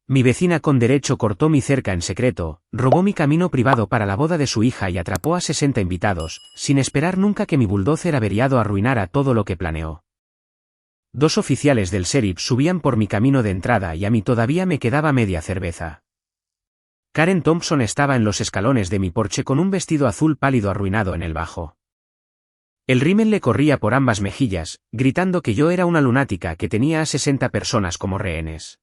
Mi vecina con derecho cortó mi cerca en secreto, robó mi camino privado para la boda de su hija y atrapó a 60 invitados, sin esperar nunca que mi bulldozer averiado arruinara todo lo que planeó. 2 oficiales del sheriff subían por mi camino de entrada y a mí todavía me quedaba media cerveza. Karen Thompson estaba en los escalones de mi porche con un vestido azul pálido arruinado en el bajo. El rímel le corría por ambas mejillas, gritando que yo era una lunática que tenía a 60 personas como rehenes.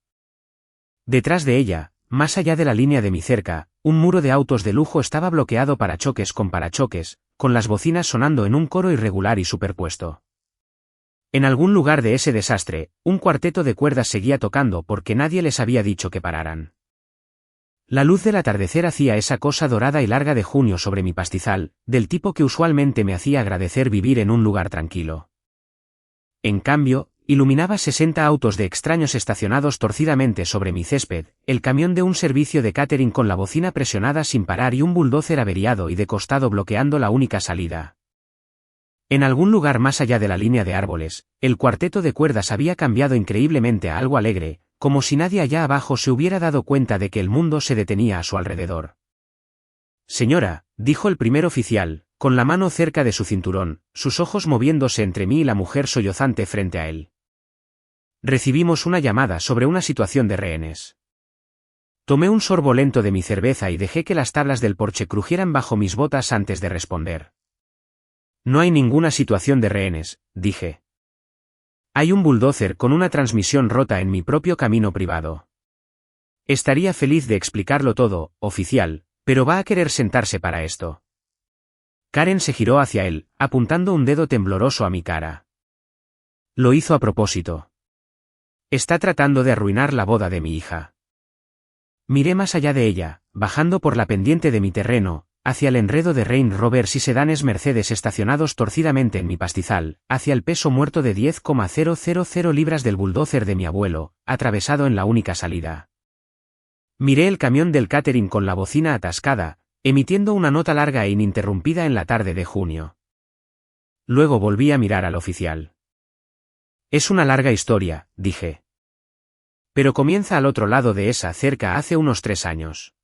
Detrás de ella, más allá de la línea de mi cerca, un muro de autos de lujo estaba bloqueado parachoques con parachoques, con las bocinas sonando en un coro irregular y superpuesto. En algún lugar de ese desastre, un cuarteto de cuerdas seguía tocando porque nadie les había dicho que pararan. La luz del atardecer hacía esa cosa dorada y larga de junio sobre mi pastizal, del tipo que usualmente me hacía agradecer vivir en un lugar tranquilo. En cambio, iluminaba 60 autos de extraños estacionados torcidamente sobre mi césped, el camión de un servicio de catering con la bocina presionada sin parar y un bulldozer averiado y de costado bloqueando la única salida. En algún lugar más allá de la línea de árboles, el cuarteto de cuerdas había cambiado increíblemente a algo alegre, como si nadie allá abajo se hubiera dado cuenta de que el mundo se detenía a su alrededor. Señora, dijo el primer oficial, con la mano cerca de su cinturón, sus ojos moviéndose entre mí y la mujer sollozante frente a él. Recibimos una llamada sobre una situación de rehenes. Tomé un sorbo lento de mi cerveza y dejé que las tablas del porche crujieran bajo mis botas antes de responder. No hay ninguna situación de rehenes, dije. Hay un bulldozer con una transmisión rota en mi propio camino privado. Estaría feliz de explicarlo todo, oficial, pero va a querer sentarse para esto. Karen se giró hacia él, apuntando un dedo tembloroso a mi cara. Lo hizo a propósito. Está tratando de arruinar la boda de mi hija. Miré más allá de ella, bajando por la pendiente de mi terreno, hacia el enredo de Range Rovers y sedanes Mercedes estacionados torcidamente en mi pastizal, hacia el peso muerto de 10,000 libras del bulldozer de mi abuelo, atravesado en la única salida. Miré el camión del catering con la bocina atascada, emitiendo una nota larga e ininterrumpida en la tarde de junio. Luego volví a mirar al oficial. Es una larga historia, dije. Pero comienza al otro lado de esa cerca hace unos 3 años.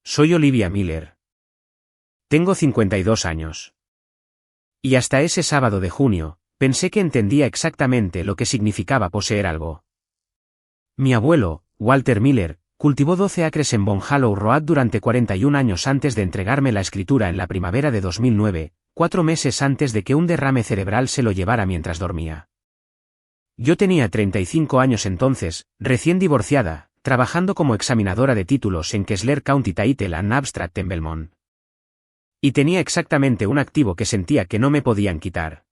Soy Olivia Miller. Tengo 52 años. Y hasta ese sábado de junio, pensé que entendía exactamente lo que significaba poseer algo. Mi abuelo, Walter Miller, cultivó 12 acres en Bon Hollow Road durante 41 años antes de entregarme la escritura en la primavera de 2009, 4 meses antes de que un derrame cerebral se lo llevara mientras dormía. Yo tenía 35 años entonces, recién divorciada, trabajando como examinadora de títulos en Kessler County Title and Abstract en Belmont. Y tenía exactamente un activo que sentía que no me podían quitar.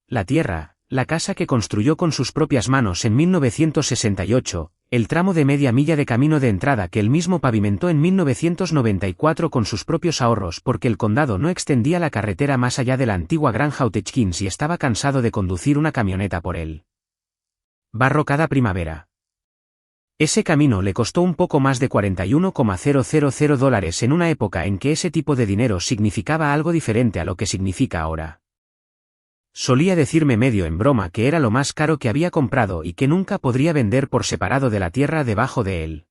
La tierra, la casa que construyó con sus propias manos en 1968, el tramo de media milla de camino de entrada que él mismo pavimentó en 1994 con sus propios ahorros porque el condado no extendía la carretera más allá de la antigua granja Hotchkins y estaba cansado de conducir una camioneta por él. Barro cada primavera. Ese camino le costó un poco más de $41,000 en una época en que ese tipo de dinero significaba algo diferente a lo que significa ahora. Solía decirme medio en broma que era lo más caro que había comprado y que nunca podría vender por separado de la tierra debajo de él.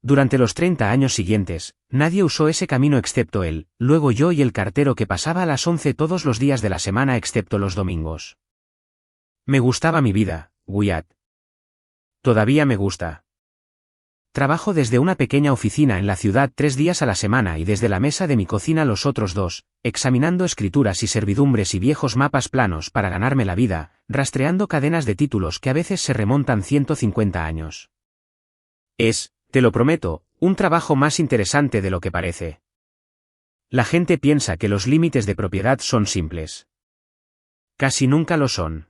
Durante los 30 años siguientes, nadie usó ese camino excepto él, luego yo y el cartero que pasaba a las 11 todos los días de la semana excepto los domingos. Me gustaba mi vida, Wyatt. Todavía me gusta. Trabajo desde una pequeña oficina en la ciudad 3 días a la semana y desde la mesa de mi cocina los otros 2, examinando escrituras y servidumbres y viejos mapas planos para ganarme la vida, rastreando cadenas de títulos que a veces se remontan 150 años. Es, te lo prometo, un trabajo más interesante de lo que parece. La gente piensa que los límites de propiedad son simples. Casi nunca lo son.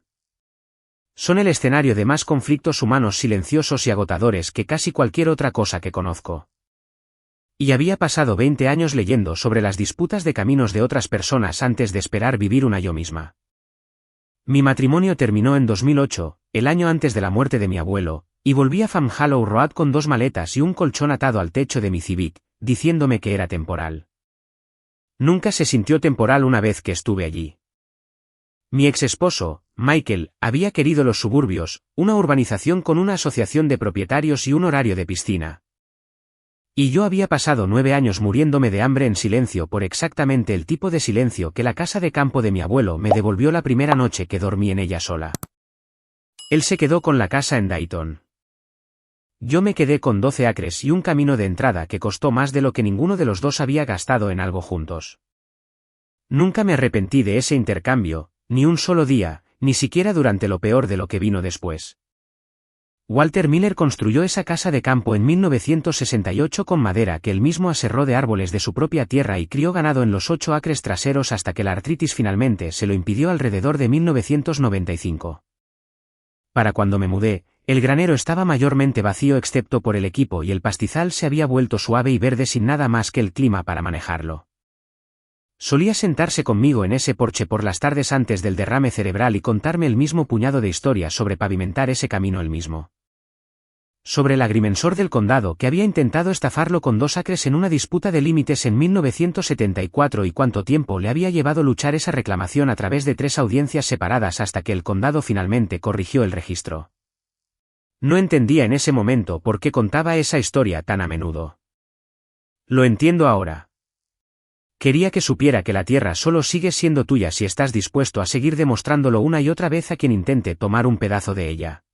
Son el escenario de más conflictos humanos silenciosos y agotadores que casi cualquier otra cosa que conozco. Y había pasado 20 años leyendo sobre las disputas de caminos de otras personas antes de esperar vivir una yo misma. Mi matrimonio terminó en 2008, el año antes de la muerte de mi abuelo, y volví a Farm Hollow Road con 2 maletas y un colchón atado al techo de mi Civic, diciéndome que era temporal. Nunca se sintió temporal una vez que estuve allí. Mi ex esposo, Michael, había querido los suburbios, una urbanización con una asociación de propietarios y un horario de piscina. Y yo había pasado 9 años muriéndome de hambre en silencio por exactamente el tipo de silencio que la casa de campo de mi abuelo me devolvió la primera noche que dormí en ella sola. Él se quedó con la casa en Dayton. Yo me quedé con 12 acres y un camino de entrada que costó más de lo que ninguno de los dos había gastado en algo juntos. Nunca me arrepentí de ese intercambio, ni un solo día, ni siquiera durante lo peor de lo que vino después. Walter Miller construyó esa casa de campo en 1968 con madera que él mismo aserró de árboles de su propia tierra y crió ganado en los 8 acres traseros hasta que la artritis finalmente se lo impidió alrededor de 1995. Para cuando me mudé, el granero estaba mayormente vacío excepto por el equipo y el pastizal se había vuelto suave y verde sin nada más que el clima para manejarlo. Solía sentarse conmigo en ese porche por las tardes antes del derrame cerebral y contarme el mismo puñado de historias sobre pavimentar ese camino él mismo. Sobre el agrimensor del condado que había intentado estafarlo con 2 acres en una disputa de límites en 1974 y cuánto tiempo le había llevado luchar esa reclamación a través de 3 audiencias separadas hasta que el condado finalmente corrigió el registro. No entendía en ese momento por qué contaba esa historia tan a menudo. Lo entiendo ahora. Quería que supiera que la tierra solo sigue siendo tuya si estás dispuesto a seguir demostrándolo una y otra vez a quien intente tomar un pedazo de ella.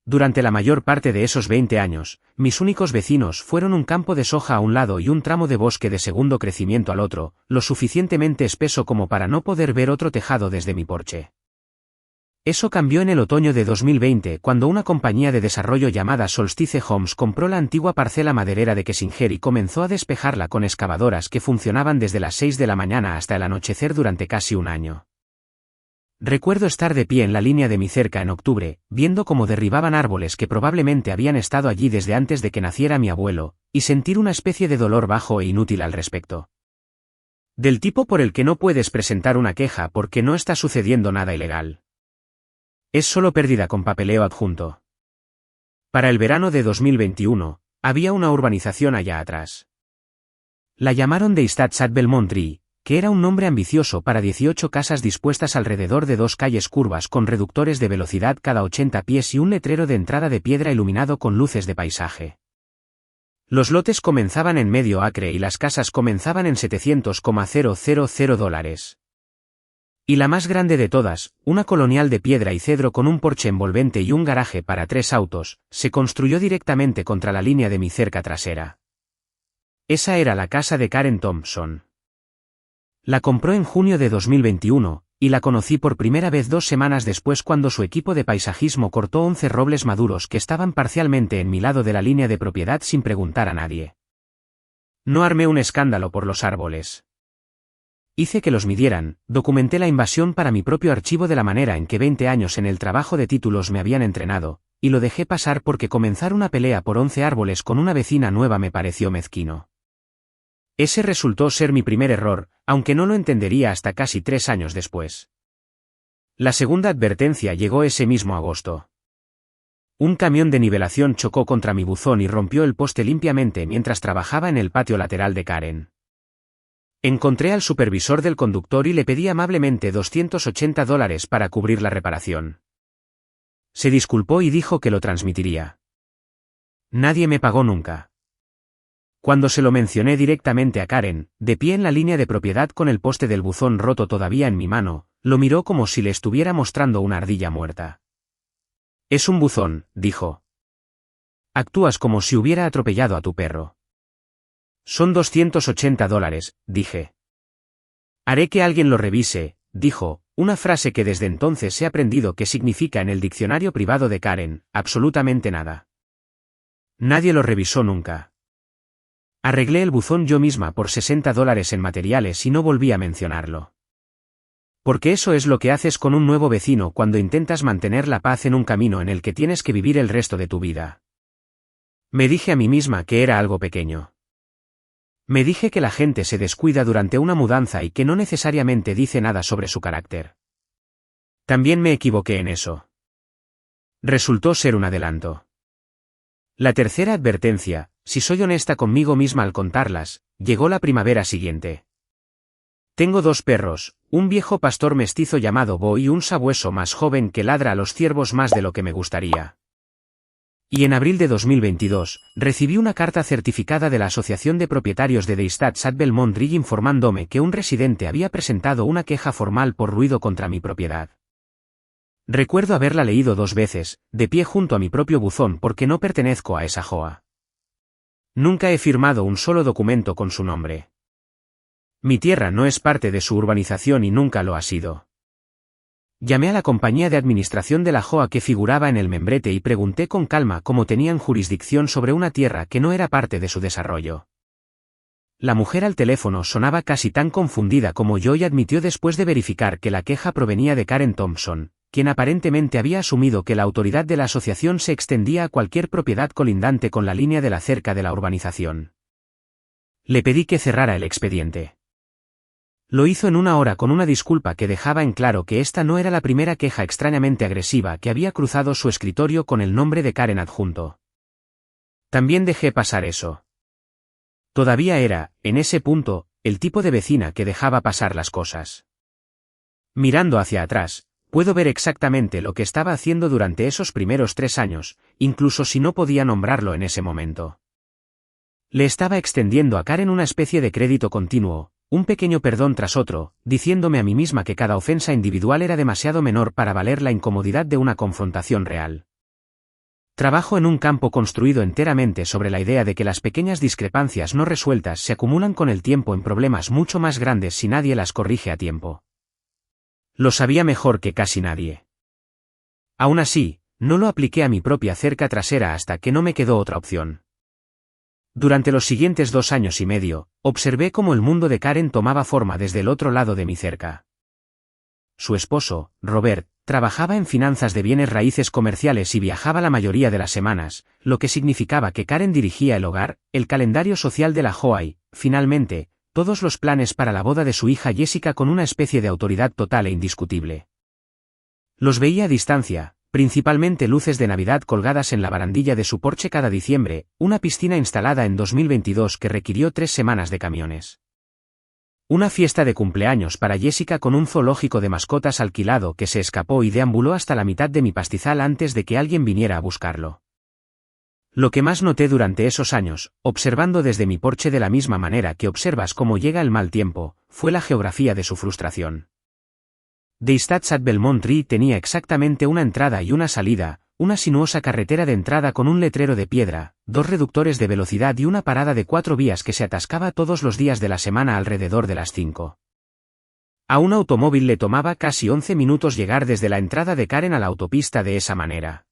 Durante la mayor parte de esos 20 años, mis únicos vecinos fueron un campo de soja a un lado y un tramo de bosque de segundo crecimiento al otro, lo suficientemente espeso como para no poder ver otro tejado desde mi porche. Eso cambió en el otoño de 2020 cuando una compañía de desarrollo llamada Solstice Homes compró la antigua parcela maderera de Kessinger y comenzó a despejarla con excavadoras que funcionaban desde las 6 de la mañana hasta el anochecer durante casi un año. Recuerdo estar de pie en la línea de mi cerca en octubre, viendo cómo derribaban árboles que probablemente habían estado allí desde antes de que naciera mi abuelo, y sentir una especie de dolor bajo e inútil al respecto. Del tipo por el que no puedes presentar una queja porque no está sucediendo nada ilegal. Es solo pérdida con papeleo adjunto. Para el verano de 2021, había una urbanización allá atrás. La llamaron de Stadtstadt Belmont Tree, que era un nombre ambicioso para 18 casas dispuestas alrededor de 2 calles curvas con reductores de velocidad cada 80 pies y un letrero de entrada de piedra iluminado con luces de paisaje. Los lotes comenzaban en medio acre y las casas comenzaban en $700,000. Y la más grande de todas, una colonial de piedra y cedro con un porche envolvente y un garaje para 3 autos, se construyó directamente contra la línea de mi cerca trasera. Esa era la casa de Karen Thompson. La compró en junio de 2021, y la conocí por primera vez 2 semanas después cuando su equipo de paisajismo cortó 11 robles maduros que estaban parcialmente en mi lado de la línea de propiedad sin preguntar a nadie. No armé un escándalo por los árboles. Hice que los midieran, documenté la invasión para mi propio archivo de la manera en que 20 años en el trabajo de títulos me habían entrenado, y lo dejé pasar porque comenzar una pelea por 11 árboles con una vecina nueva me pareció mezquino. Ese resultó ser mi primer error, aunque no lo entendería hasta casi 3 años después. La segunda advertencia llegó ese mismo agosto. Un camión de nivelación chocó contra mi buzón y rompió el poste limpiamente mientras trabajaba en el patio lateral de Karen. Encontré al supervisor del conductor y le pedí amablemente $280 para cubrir la reparación. Se disculpó y dijo que lo transmitiría. Nadie me pagó nunca. Cuando se lo mencioné directamente a Karen, de pie en la línea de propiedad con el poste del buzón roto todavía en mi mano, lo miró como si le estuviera mostrando una ardilla muerta. Es un buzón, dijo. Actúas como si hubiera atropellado a tu perro. Son $280, dije. Haré que alguien lo revise, dijo, una frase que desde entonces he aprendido que significa en el diccionario privado de Karen, absolutamente nada. Nadie lo revisó nunca. Arreglé el buzón yo misma por $60 en materiales y no volví a mencionarlo. Porque eso es lo que haces con un nuevo vecino cuando intentas mantener la paz en un camino en el que tienes que vivir el resto de tu vida. Me dije a mí misma que era algo pequeño. Me dije que la gente se descuida durante una mudanza y que no necesariamente dice nada sobre su carácter. También me equivoqué en eso. Resultó ser un adelanto. La tercera advertencia, si soy honesta conmigo misma al contarlas, llegó la primavera siguiente. Tengo 2 perros, un viejo pastor mestizo llamado Bo y un sabueso más joven que ladra a los ciervos más de lo que me gustaría. Y en abril de 2022, recibí una carta certificada de la Asociación de Propietarios de Deistats at Belmont Rig informándome que un residente había presentado una queja formal por ruido contra mi propiedad. Recuerdo haberla leído 2 veces, de pie junto a mi propio buzón porque no pertenezco a esa JOA. Nunca he firmado un solo documento con su nombre. Mi tierra no es parte de su urbanización y nunca lo ha sido. Llamé a la compañía de administración de la JOA que figuraba en el membrete y pregunté con calma cómo tenían jurisdicción sobre una tierra que no era parte de su desarrollo. La mujer al teléfono sonaba casi tan confundida como yo y admitió después de verificar que la queja provenía de Karen Thompson, quien aparentemente había asumido que la autoridad de la asociación se extendía a cualquier propiedad colindante con la línea de la cerca de la urbanización. Le pedí que cerrara el expediente. Lo hizo en 1 hora con una disculpa que dejaba en claro que esta no era la primera queja extrañamente agresiva que había cruzado su escritorio con el nombre de Karen adjunto. También dejé pasar eso. Todavía era, en ese punto, el tipo de vecina que dejaba pasar las cosas. Mirando hacia atrás, puedo ver exactamente lo que estaba haciendo durante esos primeros 3 años, incluso si no podía nombrarlo en ese momento. Le estaba extendiendo a Karen una especie de crédito continuo, un pequeño perdón tras otro, diciéndome a mí misma que cada ofensa individual era demasiado menor para valer la incomodidad de una confrontación real. Trabajo en un campo construido enteramente sobre la idea de que las pequeñas discrepancias no resueltas se acumulan con el tiempo en problemas mucho más grandes si nadie las corrige a tiempo. Lo sabía mejor que casi nadie. Aún así, no lo apliqué a mi propia cerca trasera hasta que no me quedó otra opción. Durante los siguientes 2 años y medio, observé cómo el mundo de Karen tomaba forma desde el otro lado de mi cerca. Su esposo, Robert, trabajaba en finanzas de bienes raíces comerciales y viajaba la mayoría de las semanas, lo que significaba que Karen dirigía el hogar, el calendario social de la JOA y, finalmente, todos los planes para la boda de su hija Jessica con una especie de autoridad total e indiscutible. Los veía a distancia, principalmente luces de Navidad colgadas en la barandilla de su porche cada diciembre, una piscina instalada en 2022 que requirió 3 semanas de camiones. Una fiesta de cumpleaños para Jessica con un zoológico de mascotas alquilado que se escapó y deambuló hasta la mitad de mi pastizal antes de que alguien viniera a buscarlo. Lo que más noté durante esos años, observando desde mi porche de la misma manera que observas cómo llega el mal tiempo, fue la geografía de su frustración. Deistats at Belmont Rig tenía exactamente una entrada y una salida, una sinuosa carretera de entrada con un letrero de piedra, 2 reductores de velocidad y una parada de 4 vías que se atascaba todos los días de la semana alrededor de las 5. A un automóvil le tomaba casi 11 minutos llegar desde la entrada de Karen a la autopista de esa manera.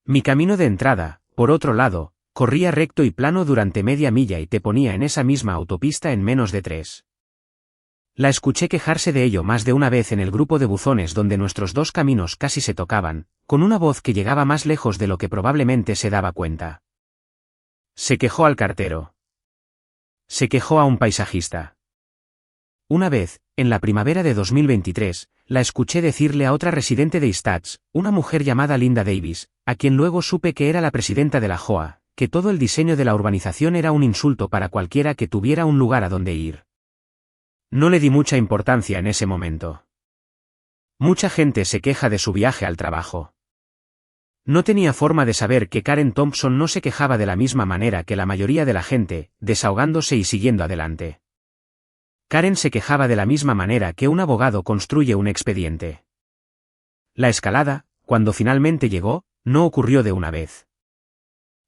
Mi camino de entrada, por otro lado, corría recto y plano durante media milla y te ponía en esa misma autopista en menos de 3. La escuché quejarse de ello más de una vez en el grupo de buzones donde nuestros 2 caminos casi se tocaban, con una voz que llegaba más lejos de lo que probablemente se daba cuenta. Se quejó al cartero. Se quejó a un paisajista. Una vez, en la primavera de 2023, la escuché decirle a otra residente de Deistats, una mujer llamada Linda Davis, a quien luego supe que era la presidenta de la JOA, que todo el diseño de la urbanización era un insulto para cualquiera que tuviera un lugar a donde ir. No le di mucha importancia en ese momento. Mucha gente se queja de su viaje al trabajo. No tenía forma de saber que Karen Thompson no se quejaba de la misma manera que la mayoría de la gente, desahogándose y siguiendo adelante. Karen se quejaba de la misma manera que un abogado construye un expediente. La escalada, cuando finalmente llegó, no ocurrió de una vez.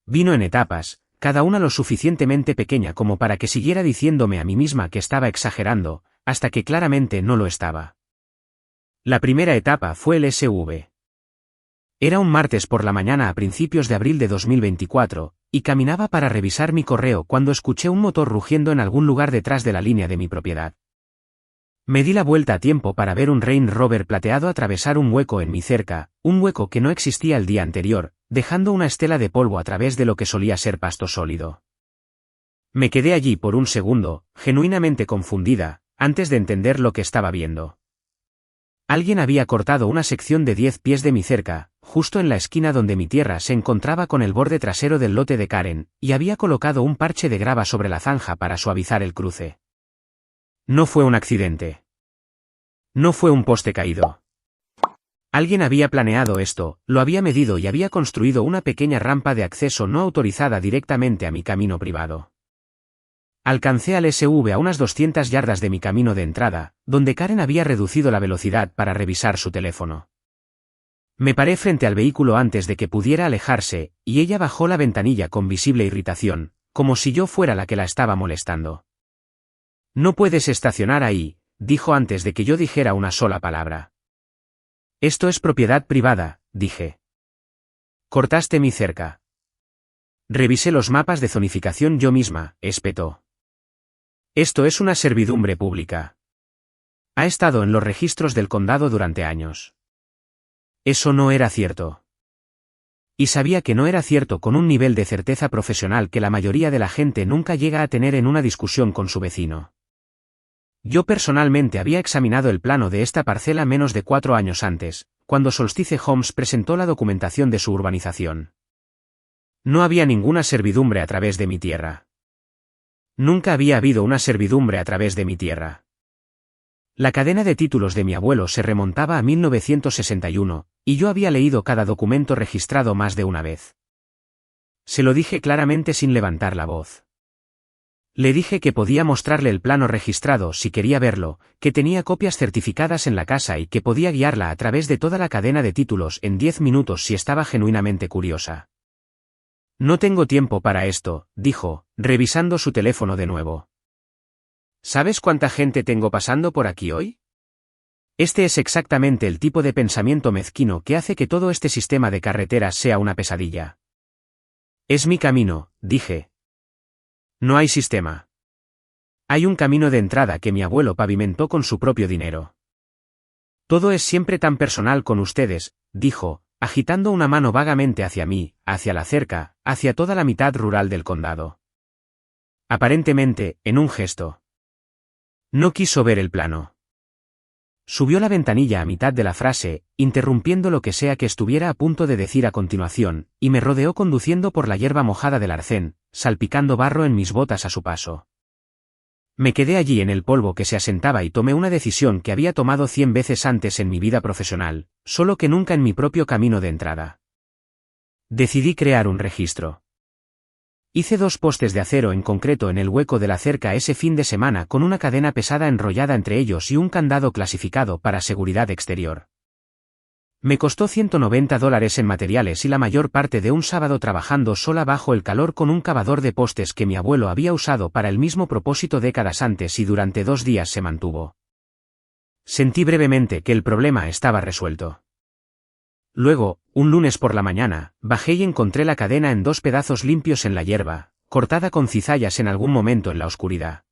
Vino en etapas, cada una lo suficientemente pequeña como para que siguiera diciéndome a mí misma que estaba exagerando, hasta que claramente no lo estaba. La primera etapa fue el SV. Era un martes por la mañana a principios de abril de 2024, y caminaba para revisar mi correo cuando escuché un motor rugiendo en algún lugar detrás de la línea de mi propiedad. Me di la vuelta a tiempo para ver un Range Rover plateado atravesar un hueco en mi cerca, un hueco que no existía el día anterior, dejando una estela de polvo a través de lo que solía ser pasto sólido. Me quedé allí por un segundo, genuinamente confundida, antes de entender lo que estaba viendo. Alguien había cortado una sección de 10 pies de mi cerca, justo en la esquina donde mi tierra se encontraba con el borde trasero del lote de Karen, y había colocado un parche de grava sobre la zanja para suavizar el cruce. No fue un accidente. No fue un poste caído. Alguien había planeado esto, lo había medido y había construido una pequeña rampa de acceso no autorizada directamente a mi camino privado. Alcancé al SV a unas 200 yardas de mi camino de entrada, donde Karen había reducido la velocidad para revisar su teléfono. Me paré frente al vehículo antes de que pudiera alejarse, y ella bajó la ventanilla con visible irritación, como si yo fuera la que la estaba molestando. No puedes estacionar ahí, dijo antes de que yo dijera una sola palabra. Esto es propiedad privada, dije. Cortaste mi cerca. Revisé los mapas de zonificación yo misma, espetó. Esto es una servidumbre pública. Ha estado en los registros del condado durante años. Eso no era cierto. Y sabía que no era cierto con un nivel de certeza profesional que la mayoría de la gente nunca llega a tener en una discusión con su vecino. Yo personalmente había examinado el plano de esta parcela menos de 4 años antes, cuando Solstice Homes presentó la documentación de su urbanización. No había ninguna servidumbre a través de mi tierra. Nunca había habido una servidumbre a través de mi tierra. La cadena de títulos de mi abuelo se remontaba a 1961, y yo había leído cada documento registrado más de una vez. Se lo dije claramente sin levantar la voz. Le dije que podía mostrarle el plano registrado si quería verlo, que tenía copias certificadas en la casa y que podía guiarla a través de toda la cadena de títulos en 10 minutos si estaba genuinamente curiosa. No tengo tiempo para esto, dijo, revisando su teléfono de nuevo. ¿Sabes cuánta gente tengo pasando por aquí hoy? Este es exactamente el tipo de pensamiento mezquino que hace que todo este sistema de carreteras sea una pesadilla. Es mi camino, dije. No hay sistema. Hay un camino de entrada que mi abuelo pavimentó con su propio dinero. Todo es siempre tan personal con ustedes, dijo, agitando una mano vagamente hacia mí, hacia la cerca, hacia toda la mitad rural del condado. Aparentemente, en un gesto. No quiso ver el plano. Subió la ventanilla a mitad de la frase, interrumpiendo lo que sea que estuviera a punto de decir a continuación, y me rodeó conduciendo por la hierba mojada del arcén, salpicando barro en mis botas a su paso. Me quedé allí en el polvo que se asentaba y tomé una decisión que había tomado 100 veces antes en mi vida profesional, solo que nunca en mi propio camino de entrada. Decidí crear un registro. Hice 2 postes de acero en concreto en el hueco de la cerca ese fin de semana con una cadena pesada enrollada entre ellos y un candado clasificado para seguridad exterior. Me costó $190 en materiales y la mayor parte de un sábado trabajando sola bajo el calor con un cavador de postes que mi abuelo había usado para el mismo propósito décadas antes y durante 2 días se mantuvo. Sentí brevemente que el problema estaba resuelto. Luego, un lunes por la mañana, bajé y encontré la cadena en 2 pedazos limpios en la hierba, cortada con cizallas en algún momento en la oscuridad.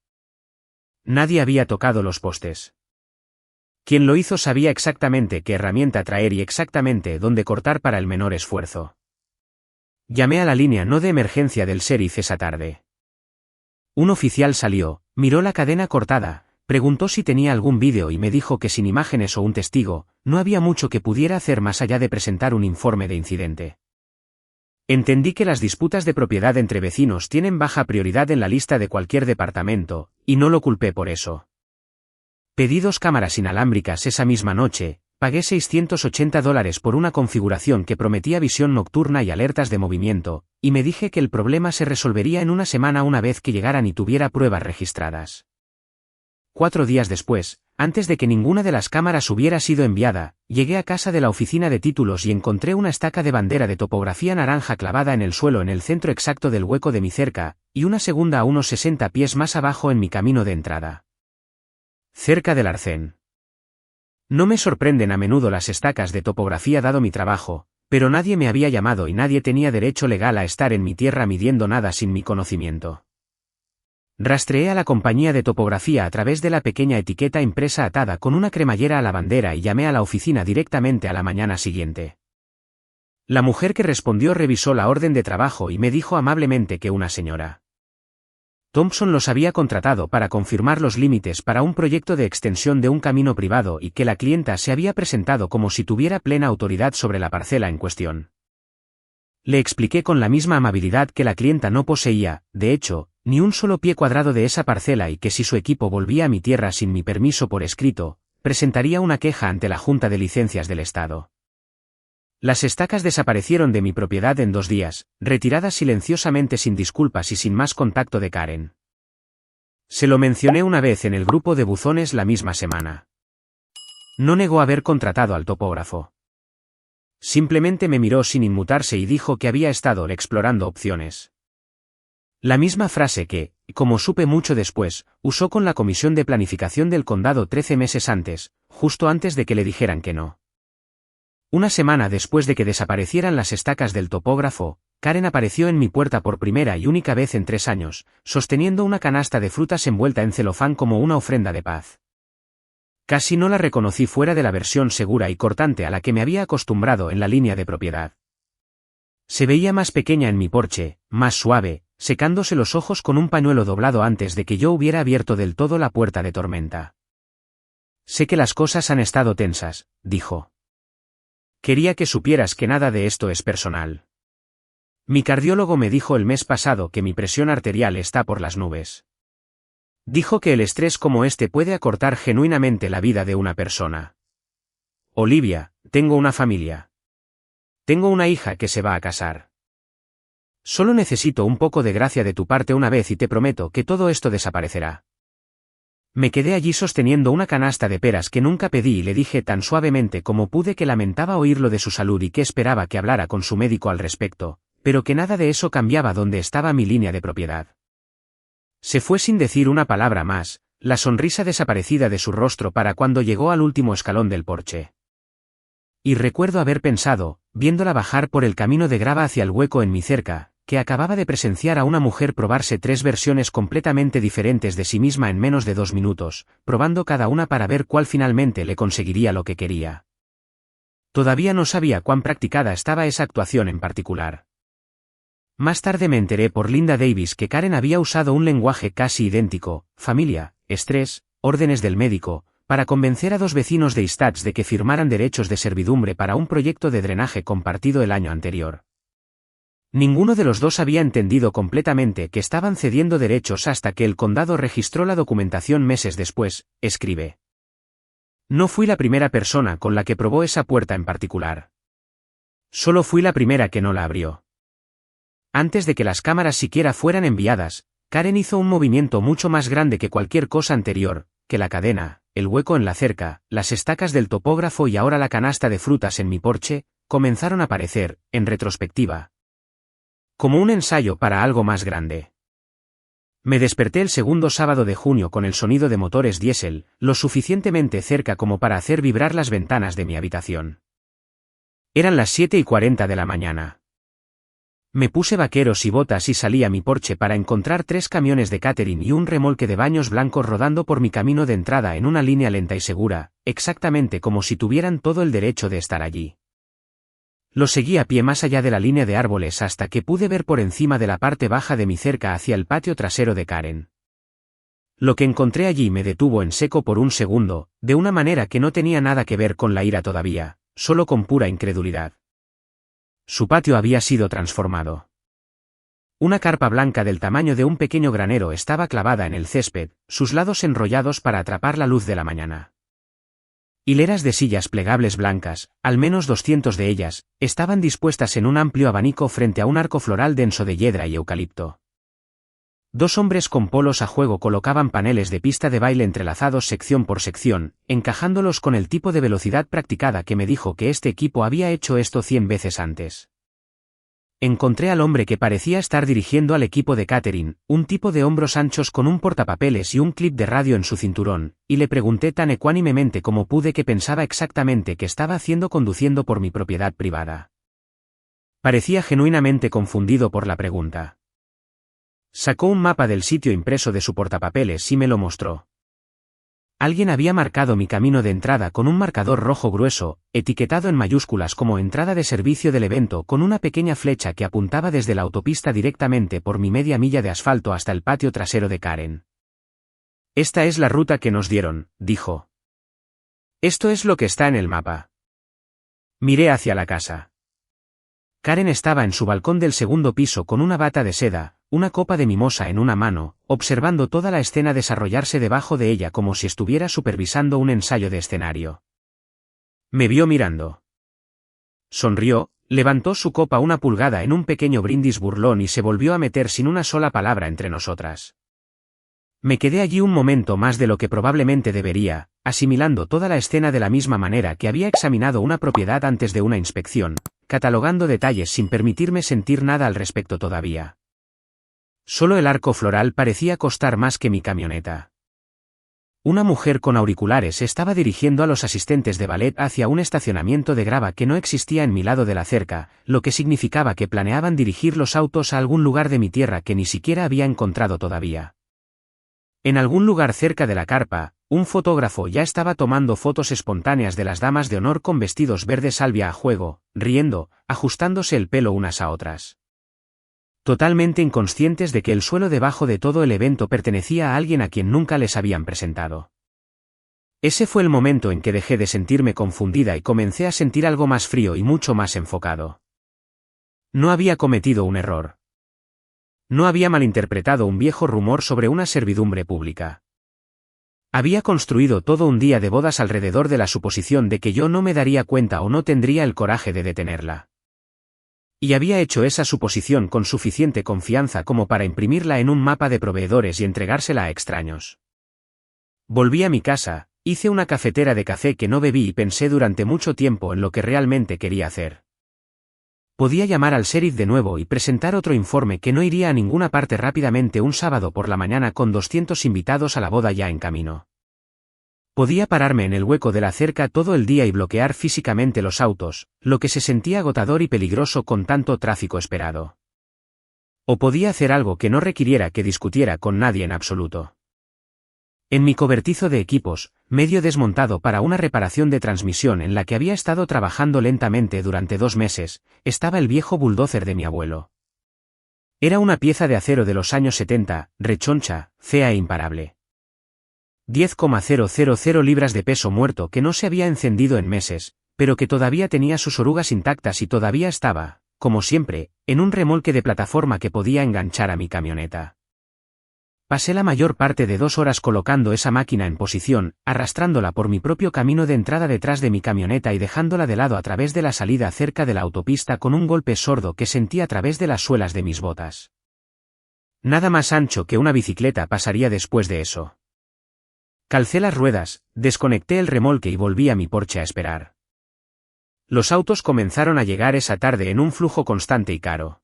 Nadie había tocado los postes. Quien lo hizo sabía exactamente qué herramienta traer y exactamente dónde cortar para el menor esfuerzo. Llamé a la línea no de emergencia del sheriff esa tarde. Un oficial salió, miró la cadena cortada, preguntó si tenía algún vídeo y me dijo que sin imágenes o un testigo, no había mucho que pudiera hacer más allá de presentar un informe de incidente. Entendí que las disputas de propiedad entre vecinos tienen baja prioridad en la lista de cualquier departamento, y no lo culpé por eso. Pedí 2 cámaras inalámbricas esa misma noche, pagué $680 por una configuración que prometía visión nocturna y alertas de movimiento, y me dije que el problema se resolvería en una semana una vez que llegaran y tuviera pruebas registradas. 4 días después, antes de que ninguna de las cámaras hubiera sido enviada, llegué a casa de la oficina de títulos y encontré una estaca de bandera de topografía naranja clavada en el suelo en el centro exacto del hueco de mi cerca, y una segunda a unos 60 pies más abajo en mi camino de entrada. Cerca del arcén. No me sorprenden a menudo las estacas de topografía dado mi trabajo, pero nadie me había llamado y nadie tenía derecho legal a estar en mi tierra midiendo nada sin mi conocimiento. Rastreé a la compañía de topografía a través de la pequeña etiqueta impresa atada con una cremallera a la bandera y llamé a la oficina directamente a la mañana siguiente. La mujer que respondió revisó la orden de trabajo y me dijo amablemente que una señora Thompson los había contratado para confirmar los límites para un proyecto de extensión de un camino privado y que la clienta se había presentado como si tuviera plena autoridad sobre la parcela en cuestión. Le expliqué con la misma amabilidad que la clienta no poseía, de hecho, ni un solo pie cuadrado de esa parcela y que si su equipo volvía a mi tierra sin mi permiso por escrito, presentaría una queja ante la Junta de Licencias del Estado. Las estacas desaparecieron de mi propiedad en 2 días, retiradas silenciosamente sin disculpas y sin más contacto de Karen. Se lo mencioné una vez en el grupo de buzones la misma semana. No negó haber contratado al topógrafo. Simplemente me miró sin inmutarse y dijo que había estado explorando opciones. La misma frase que, como supe mucho después, usó con la Comisión de Planificación del Condado 13 meses antes, justo antes de que le dijeran que no. Una semana después de que desaparecieran las estacas del topógrafo, Karen apareció en mi puerta por primera y única vez en 3 años, sosteniendo una canasta de frutas envuelta en celofán como una ofrenda de paz. Casi no la reconocí fuera de la versión segura y cortante a la que me había acostumbrado en la línea de propiedad. Se veía más pequeña en mi porche, más suave, secándose los ojos con un pañuelo doblado antes de que yo hubiera abierto del todo la puerta de tormenta. Sé que las cosas han estado tensas, dijo. Quería que supieras que nada de esto es personal. Mi cardiólogo me dijo el mes pasado que mi presión arterial está por las nubes. Dijo que el estrés como este puede acortar genuinamente la vida de una persona. Olivia, tengo una familia. Tengo una hija que se va a casar. Solo necesito un poco de gracia de tu parte una vez y te prometo que todo esto desaparecerá. Me quedé allí sosteniendo una canasta de peras que nunca pedí y le dije tan suavemente como pude que lamentaba oírlo de su salud y que esperaba que hablara con su médico al respecto, pero que nada de eso cambiaba donde estaba mi línea de propiedad. Se fue sin decir una palabra más, la sonrisa desaparecida de su rostro para cuando llegó al último escalón del porche. Y recuerdo haber pensado, viéndola bajar por el camino de grava hacia el hueco en mi cerca, que acababa de presenciar a una mujer probarse 3 versiones completamente diferentes de sí misma en menos de 2 minutos, probando cada una para ver cuál finalmente le conseguiría lo que quería. Todavía no sabía cuán practicada estaba esa actuación en particular. Más tarde me enteré por Linda Davis que Karen había usado un lenguaje casi idéntico, familia, estrés, órdenes del médico, para convencer a 2 vecinos de Stats de que firmaran derechos de servidumbre para un proyecto de drenaje compartido el año anterior. Ninguno de los dos había entendido completamente que estaban cediendo derechos hasta que el condado registró la documentación meses después, escribe. No fui la primera persona con la que probó esa puerta en particular. Solo fui la primera que no la abrió. Antes de que las cámaras siquiera fueran enviadas, Karen hizo un movimiento mucho más grande que cualquier cosa anterior, que la cadena, el hueco en la cerca, las estacas del topógrafo y ahora la canasta de frutas en mi porche, comenzaron a aparecer, en retrospectiva, como un ensayo para algo más grande. Me desperté el segundo sábado de junio con el sonido de motores diésel, lo suficientemente cerca como para hacer vibrar las ventanas de mi habitación. Eran las 7:40 de la mañana. Me puse vaqueros y botas y salí a mi porche para encontrar 3 camiones de catering y un remolque de baños blancos rodando por mi camino de entrada en una línea lenta y segura, exactamente como si tuvieran todo el derecho de estar allí. Lo seguí a pie más allá de la línea de árboles hasta que pude ver por encima de la parte baja de mi cerca hacia el patio trasero de Karen. Lo que encontré allí me detuvo en seco por un segundo, de una manera que no tenía nada que ver con la ira todavía, solo con pura incredulidad. Su patio había sido transformado. Una carpa blanca del tamaño de un pequeño granero estaba clavada en el césped, sus lados enrollados para atrapar la luz de la mañana. Hileras de sillas plegables blancas, al menos 200 de ellas, estaban dispuestas en un amplio abanico frente a un arco floral denso de hiedra y eucalipto. 2 hombres con polos a juego colocaban paneles de pista de baile entrelazados sección por sección, encajándolos con el tipo de velocidad practicada que me dijo que este equipo había hecho esto 100 veces antes. Encontré al hombre que parecía estar dirigiendo al equipo de catering, un tipo de hombros anchos con un portapapeles y un clip de radio en su cinturón, y le pregunté tan ecuánimemente como pude qué pensaba exactamente que estaba haciendo conduciendo por mi propiedad privada. Parecía genuinamente confundido por la pregunta. Sacó un mapa del sitio impreso de su portapapeles y me lo mostró. Alguien había marcado mi camino de entrada con un marcador rojo grueso, etiquetado en mayúsculas como entrada de servicio del evento con una pequeña flecha que apuntaba desde la autopista directamente por mi media milla de asfalto hasta el patio trasero de Karen. Esta es la ruta que nos dieron, dijo. Esto es lo que está en el mapa. Miré hacia la casa. Karen estaba en su balcón del segundo piso con una bata de seda, una copa de mimosa en una mano, observando toda la escena desarrollarse debajo de ella como si estuviera supervisando un ensayo de escenario. Me vio mirando. Sonrió, levantó su copa una pulgada en un pequeño brindis burlón y se volvió a meter sin una sola palabra entre nosotras. Me quedé allí un momento más de lo que probablemente debería, asimilando toda la escena de la misma manera que había examinado una propiedad antes de una inspección, catalogando detalles sin permitirme sentir nada al respecto todavía. Solo el arco floral parecía costar más que mi camioneta. Una mujer con auriculares estaba dirigiendo a los asistentes de ballet hacia un estacionamiento de grava que no existía en mi lado de la cerca, lo que significaba que planeaban dirigir los autos a algún lugar de mi tierra que ni siquiera había encontrado todavía. En algún lugar cerca de la carpa, un fotógrafo ya estaba tomando fotos espontáneas de las damas de honor con vestidos verde salvia a juego, riendo, ajustándose el pelo unas a otras. Totalmente inconscientes de que el suelo debajo de todo el evento pertenecía a alguien a quien nunca les habían presentado. Ese fue el momento en que dejé de sentirme confundida y comencé a sentir algo más frío y mucho más enfocado. No había cometido un error. No había malinterpretado un viejo rumor sobre una servidumbre pública. Había construido todo un día de bodas alrededor de la suposición de que yo no me daría cuenta o no tendría el coraje de detenerla. Y había hecho esa suposición con suficiente confianza como para imprimirla en un mapa de proveedores y entregársela a extraños. Volví a mi casa, hice una cafetera de café que no bebí y pensé durante mucho tiempo en lo que realmente quería hacer. Podía llamar al sheriff de nuevo y presentar otro informe que no iría a ninguna parte rápidamente un sábado por la mañana con 200 invitados a la boda ya en camino. Podía pararme en el hueco de la cerca todo el día y bloquear físicamente los autos, lo que se sentía agotador y peligroso con tanto tráfico esperado. O podía hacer algo que no requiriera que discutiera con nadie en absoluto. En mi cobertizo de equipos, medio desmontado para una reparación de transmisión en la que había estado trabajando lentamente durante 2 meses, estaba el viejo bulldozer de mi abuelo. Era una pieza de acero de los años 70, rechoncha, fea e imparable. 10,000 libras de peso muerto que no se había encendido en meses, pero que todavía tenía sus orugas intactas y todavía estaba, como siempre, en un remolque de plataforma que podía enganchar a mi camioneta. Pasé la mayor parte de 2 horas colocando esa máquina en posición, arrastrándola por mi propio camino de entrada detrás de mi camioneta y dejándola de lado a través de la salida cerca de la autopista con un golpe sordo que sentí a través de las suelas de mis botas. Nada más ancho que una bicicleta pasaría después de eso. Calcé las ruedas, desconecté el remolque y volví a mi porche a esperar. Los autos comenzaron a llegar esa tarde en un flujo constante y caro.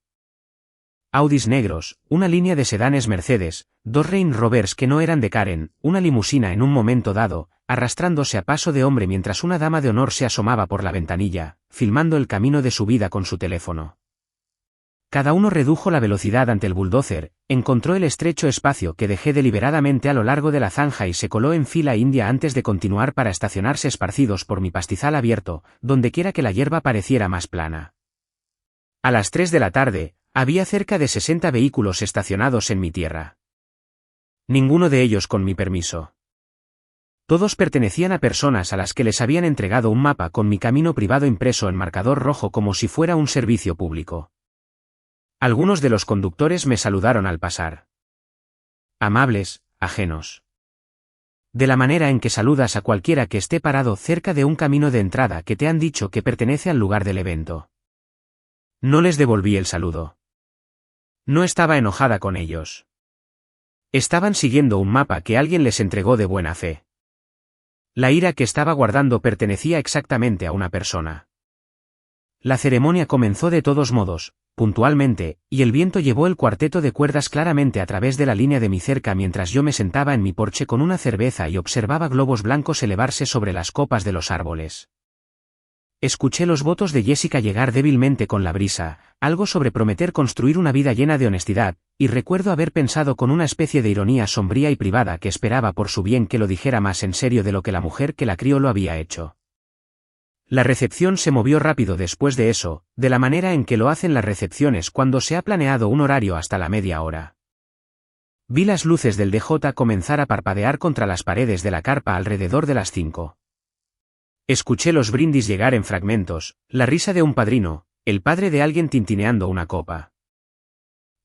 Audis negros, una línea de sedanes Mercedes, 2 Range Rovers que no eran de Karen, una limusina en un momento dado, arrastrándose a paso de hombre mientras una dama de honor se asomaba por la ventanilla, filmando el camino de su vida con su teléfono. Cada uno redujo la velocidad ante el bulldozer, encontró el estrecho espacio que dejé deliberadamente a lo largo de la zanja y se coló en fila india antes de continuar para estacionarse esparcidos por mi pastizal abierto, dondequiera que la hierba pareciera más plana. A las 3 de la tarde, había cerca de 60 vehículos estacionados en mi tierra. Ninguno de ellos con mi permiso. Todos pertenecían a personas a las que les habían entregado un mapa con mi camino privado impreso en marcador rojo como si fuera un servicio público. Algunos de los conductores me saludaron al pasar. Amables, ajenos. De la manera en que saludas a cualquiera que esté parado cerca de un camino de entrada que te han dicho que pertenece al lugar del evento. No les devolví el saludo. No estaba enojada con ellos. Estaban siguiendo un mapa que alguien les entregó de buena fe. La ira que estaba guardando pertenecía exactamente a una persona. La ceremonia comenzó de todos modos, puntualmente, y el viento llevó el cuarteto de cuerdas claramente a través de la línea de mi cerca mientras yo me sentaba en mi porche con una cerveza y observaba globos blancos elevarse sobre las copas de los árboles. Escuché los votos de Jessica llegar débilmente con la brisa, algo sobre prometer construir una vida llena de honestidad, y recuerdo haber pensado con una especie de ironía sombría y privada que esperaba por su bien que lo dijera más en serio de lo que la mujer que la crió lo había hecho. La recepción se movió rápido después de eso, de la manera en que lo hacen las recepciones cuando se ha planeado un horario hasta la media hora. Vi las luces del DJ comenzar a parpadear contra las paredes de la carpa alrededor de las 5. Escuché los brindis llegar en fragmentos, la risa de un padrino, el padre de alguien tintineando una copa.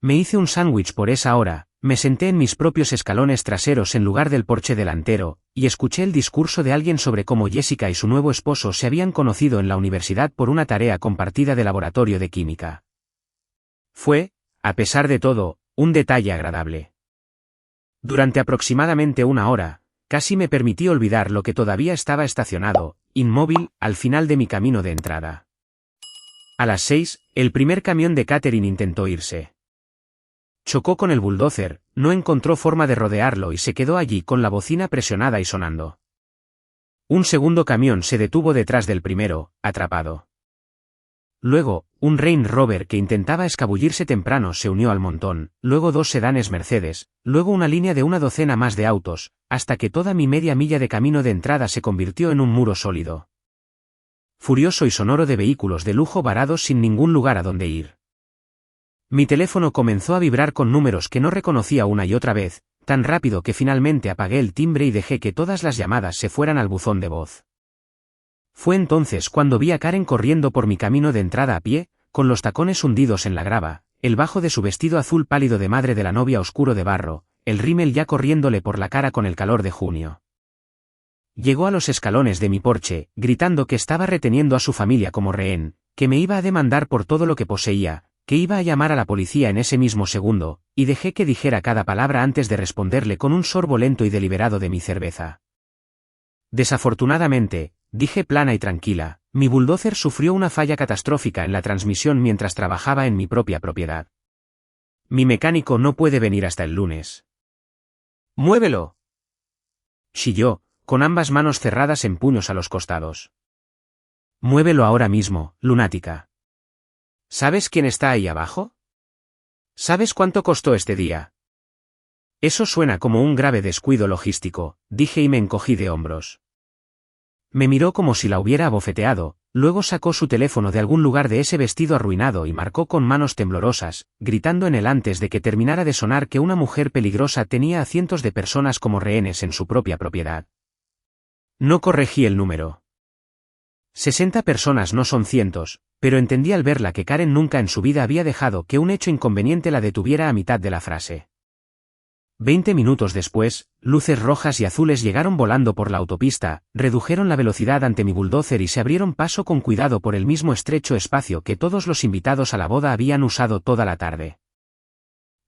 Me hice un sándwich por esa hora, me senté en mis propios escalones traseros en lugar del porche delantero, y escuché el discurso de alguien sobre cómo Jessica y su nuevo esposo se habían conocido en la universidad por una tarea compartida de laboratorio de química. Fue, a pesar de todo, un detalle agradable. Durante aproximadamente una hora, casi me permití olvidar lo que todavía estaba estacionado, inmóvil, al final de mi camino de entrada. A las 6, el primer camión de catering intentó irse. Chocó con el bulldozer, no encontró forma de rodearlo y se quedó allí con la bocina presionada y sonando. Un segundo camión se detuvo detrás del primero, atrapado. Luego, un Range Rover que intentaba escabullirse temprano se unió al montón, luego 2 sedanes Mercedes, luego una línea de una docena más de autos, hasta que toda mi media milla de camino de entrada se convirtió en un muro sólido. Furioso y sonoro de vehículos de lujo varados sin ningún lugar a donde ir. Mi teléfono comenzó a vibrar con números que no reconocía una y otra vez, tan rápido que finalmente apagué el timbre y dejé que todas las llamadas se fueran al buzón de voz. Fue entonces cuando vi a Karen corriendo por mi camino de entrada a pie, con los tacones hundidos en la grava, el bajo de su vestido azul pálido de madre de la novia oscuro de barro, el rímel ya corriéndole por la cara con el calor de junio. Llegó a los escalones de mi porche, gritando que estaba reteniendo a su familia como rehén, que me iba a demandar por todo lo que poseía, que iba a llamar a la policía en ese mismo segundo, y dejé que dijera cada palabra antes de responderle con un sorbo lento y deliberado de mi cerveza. Desafortunadamente, dije plana y tranquila, mi bulldozer sufrió una falla catastrófica en la transmisión mientras trabajaba en mi propia propiedad. Mi mecánico no puede venir hasta el lunes. ¡Muévelo!, chilló, con ambas manos cerradas en puños a los costados. Muévelo ahora mismo, lunática. ¿Sabes quién está ahí abajo? ¿Sabes cuánto costó este día? Eso suena como un grave descuido logístico, dije y me encogí de hombros. Me miró como si la hubiera abofeteado, luego sacó su teléfono de algún lugar de ese vestido arruinado y marcó con manos temblorosas, gritando en él antes de que terminara de sonar que una mujer peligrosa tenía a cientos de personas como rehenes en su propia propiedad. No corregí el número. 60 personas no son cientos, pero entendí al verla que Karen nunca en su vida había dejado que un hecho inconveniente la detuviera a mitad de la frase. 20 minutos después, luces rojas y azules llegaron volando por la autopista, redujeron la velocidad ante mi bulldozer y se abrieron paso con cuidado por el mismo estrecho espacio que todos los invitados a la boda habían usado toda la tarde.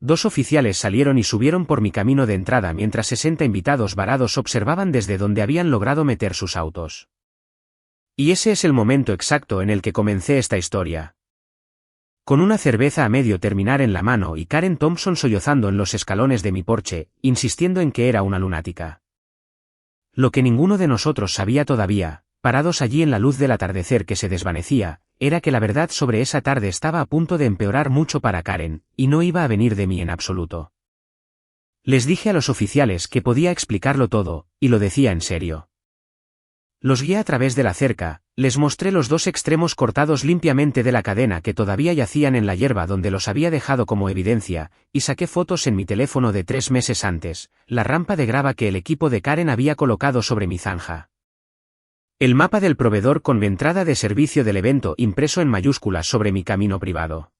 2 oficiales salieron y subieron por mi camino de entrada mientras 60 invitados varados observaban desde donde habían logrado meter sus autos. Y ese es el momento exacto en el que comencé esta historia. Con una cerveza a medio terminar en la mano y Karen Thompson sollozando en los escalones de mi porche, insistiendo en que era una lunática. Lo que ninguno de nosotros sabía todavía, parados allí en la luz del atardecer que se desvanecía, era que la verdad sobre esa tarde estaba a punto de empeorar mucho para Karen, y no iba a venir de mí en absoluto. Les dije a los oficiales que podía explicarlo todo, y lo decía en serio. Los guié a través de la cerca, les mostré los 2 extremos cortados limpiamente de la cadena que todavía yacían en la hierba donde los había dejado como evidencia, y saqué fotos en mi teléfono de 3 meses antes, la rampa de grava que el equipo de Karen había colocado sobre mi zanja. El mapa del proveedor con mi entrada de servicio del evento impreso en mayúsculas sobre mi camino privado.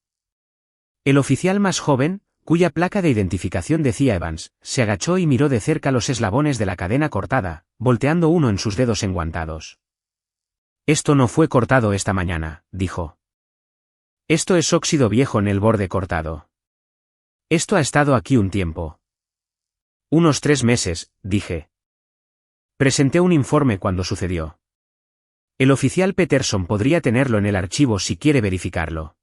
El oficial más joven, cuya placa de identificación decía Evans, se agachó y miró de cerca los eslabones de la cadena cortada, volteando uno en sus dedos enguantados. Esto no fue cortado esta mañana, dijo. Esto es óxido viejo en el borde cortado. Esto ha estado aquí un tiempo. Unos 3 meses, dije. Presenté un informe cuando sucedió. El oficial Peterson podría tenerlo en el archivo si quiere verificarlo.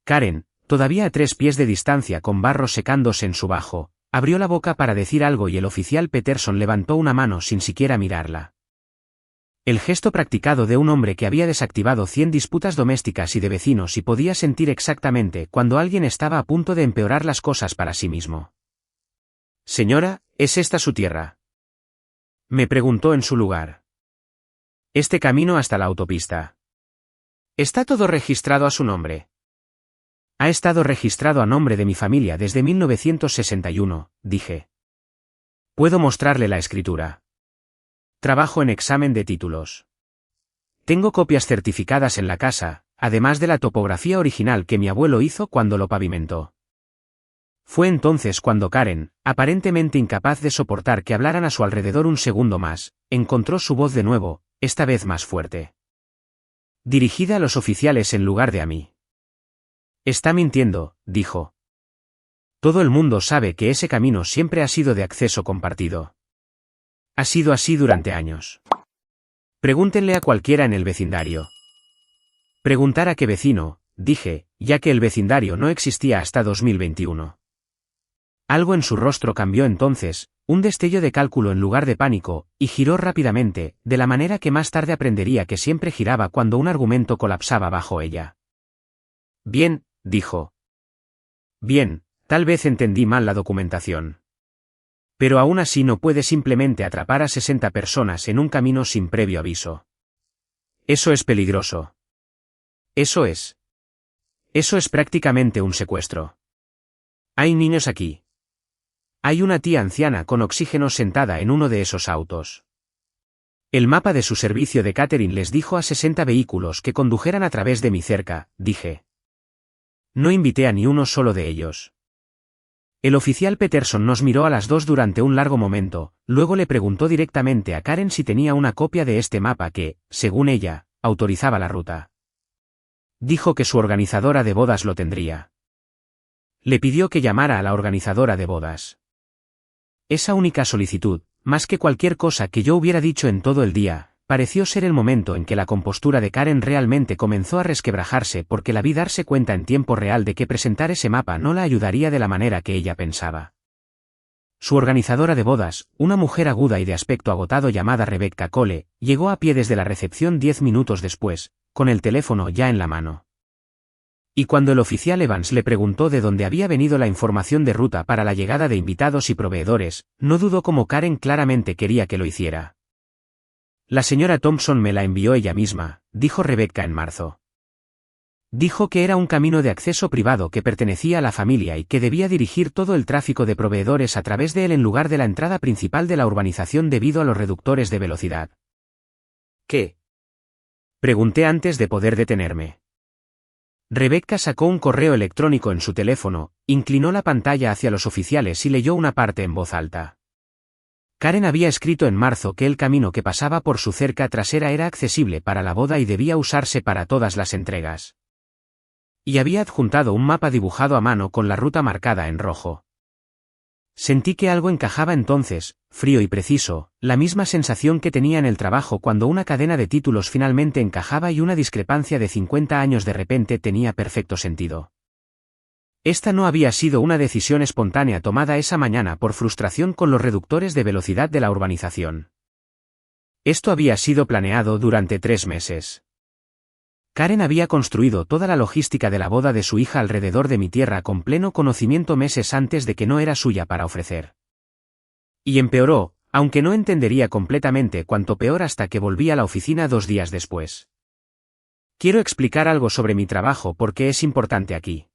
Karen, todavía a 3 pies de distancia con barro secándose en su bajo, abrió la boca para decir algo y el oficial Peterson levantó una mano sin siquiera mirarla. El gesto practicado de un hombre que había desactivado 100 disputas domésticas y de vecinos y podía sentir exactamente cuando alguien estaba a punto de empeorar las cosas para sí mismo. Señora, ¿es esta su tierra?, me preguntó en su lugar. Este camino hasta la autopista. ¿Está todo registrado a su nombre? Ha estado registrado a nombre de mi familia desde 1961, dije. Puedo mostrarle la escritura. Trabajo en examen de títulos. Tengo copias certificadas en la casa, además de la topografía original que mi abuelo hizo cuando lo pavimentó. Fue entonces cuando Karen, aparentemente incapaz de soportar que hablaran a su alrededor un segundo más, encontró su voz de nuevo, esta vez más fuerte. Dirigida a los oficiales en lugar de a mí. Está mintiendo, dijo. Todo el mundo sabe que ese camino siempre ha sido de acceso compartido. Ha sido así durante años. Pregúntenle a cualquiera en el vecindario. Preguntar a qué vecino, dije, ya que el vecindario no existía hasta 2021. Algo en su rostro cambió entonces, un destello de cálculo en lugar de pánico, y giró rápidamente, de la manera que más tarde aprendería que siempre giraba cuando un argumento colapsaba bajo ella. Bien, dijo. Bien, tal vez entendí mal la documentación. Pero aún así no puede simplemente atrapar a 60 personas en un camino sin previo aviso. Eso es peligroso. Eso es prácticamente un secuestro. Hay niños aquí. Hay una tía anciana con oxígeno sentada en uno de esos autos. El mapa de su servicio de catering les dijo a 60 vehículos que condujeran a través de mi cerca, dije. No invité a ni uno solo de ellos. El oficial Peterson nos miró a las dos durante un largo momento, luego le preguntó directamente a Karen si tenía una copia de este mapa que, según ella, autorizaba la ruta. Dijo que su organizadora de bodas lo tendría. Le pidió que llamara a la organizadora de bodas. Esa única solicitud, más que cualquier cosa que yo hubiera dicho en todo el día, pareció ser el momento en que la compostura de Karen realmente comenzó a resquebrajarse porque la vi darse cuenta en tiempo real de que presentar ese mapa no la ayudaría de la manera que ella pensaba. Su organizadora de bodas, una mujer aguda y de aspecto agotado llamada Rebecca Cole, llegó a pie desde la recepción 10 minutos después, con el teléfono ya en la mano. Y cuando el oficial Evans le preguntó de dónde había venido la información de ruta para la llegada de invitados y proveedores, no dudó como Karen claramente quería que lo hiciera. La señora Thompson me la envió ella misma, dijo Rebecca en marzo. Dijo que era un camino de acceso privado que pertenecía a la familia y que debía dirigir todo el tráfico de proveedores a través de él en lugar de la entrada principal de la urbanización debido a los reductores de velocidad. ¿Qué? Pregunté antes de poder detenerme. Rebecca sacó un correo electrónico en su teléfono, inclinó la pantalla hacia los oficiales y leyó una parte en voz alta. Karen había escrito en marzo que el camino que pasaba por su cerca trasera era accesible para la boda y debía usarse para todas las entregas. Y había adjuntado un mapa dibujado a mano con la ruta marcada en rojo. Sentí que algo encajaba entonces, frío y preciso, la misma sensación que tenía en el trabajo cuando una cadena de títulos finalmente encajaba y una discrepancia de 50 años de repente tenía perfecto sentido. Esta no había sido una decisión espontánea tomada esa mañana por frustración con los reductores de velocidad de la urbanización. Esto había sido planeado durante 3 meses. Karen había construido toda la logística de la boda de su hija alrededor de mi tierra con pleno conocimiento meses antes de que no era suya para ofrecer. Y empeoró, aunque no entendería completamente cuánto peor hasta que volví a la oficina 2 días después. Quiero explicar algo sobre mi trabajo porque es importante aquí.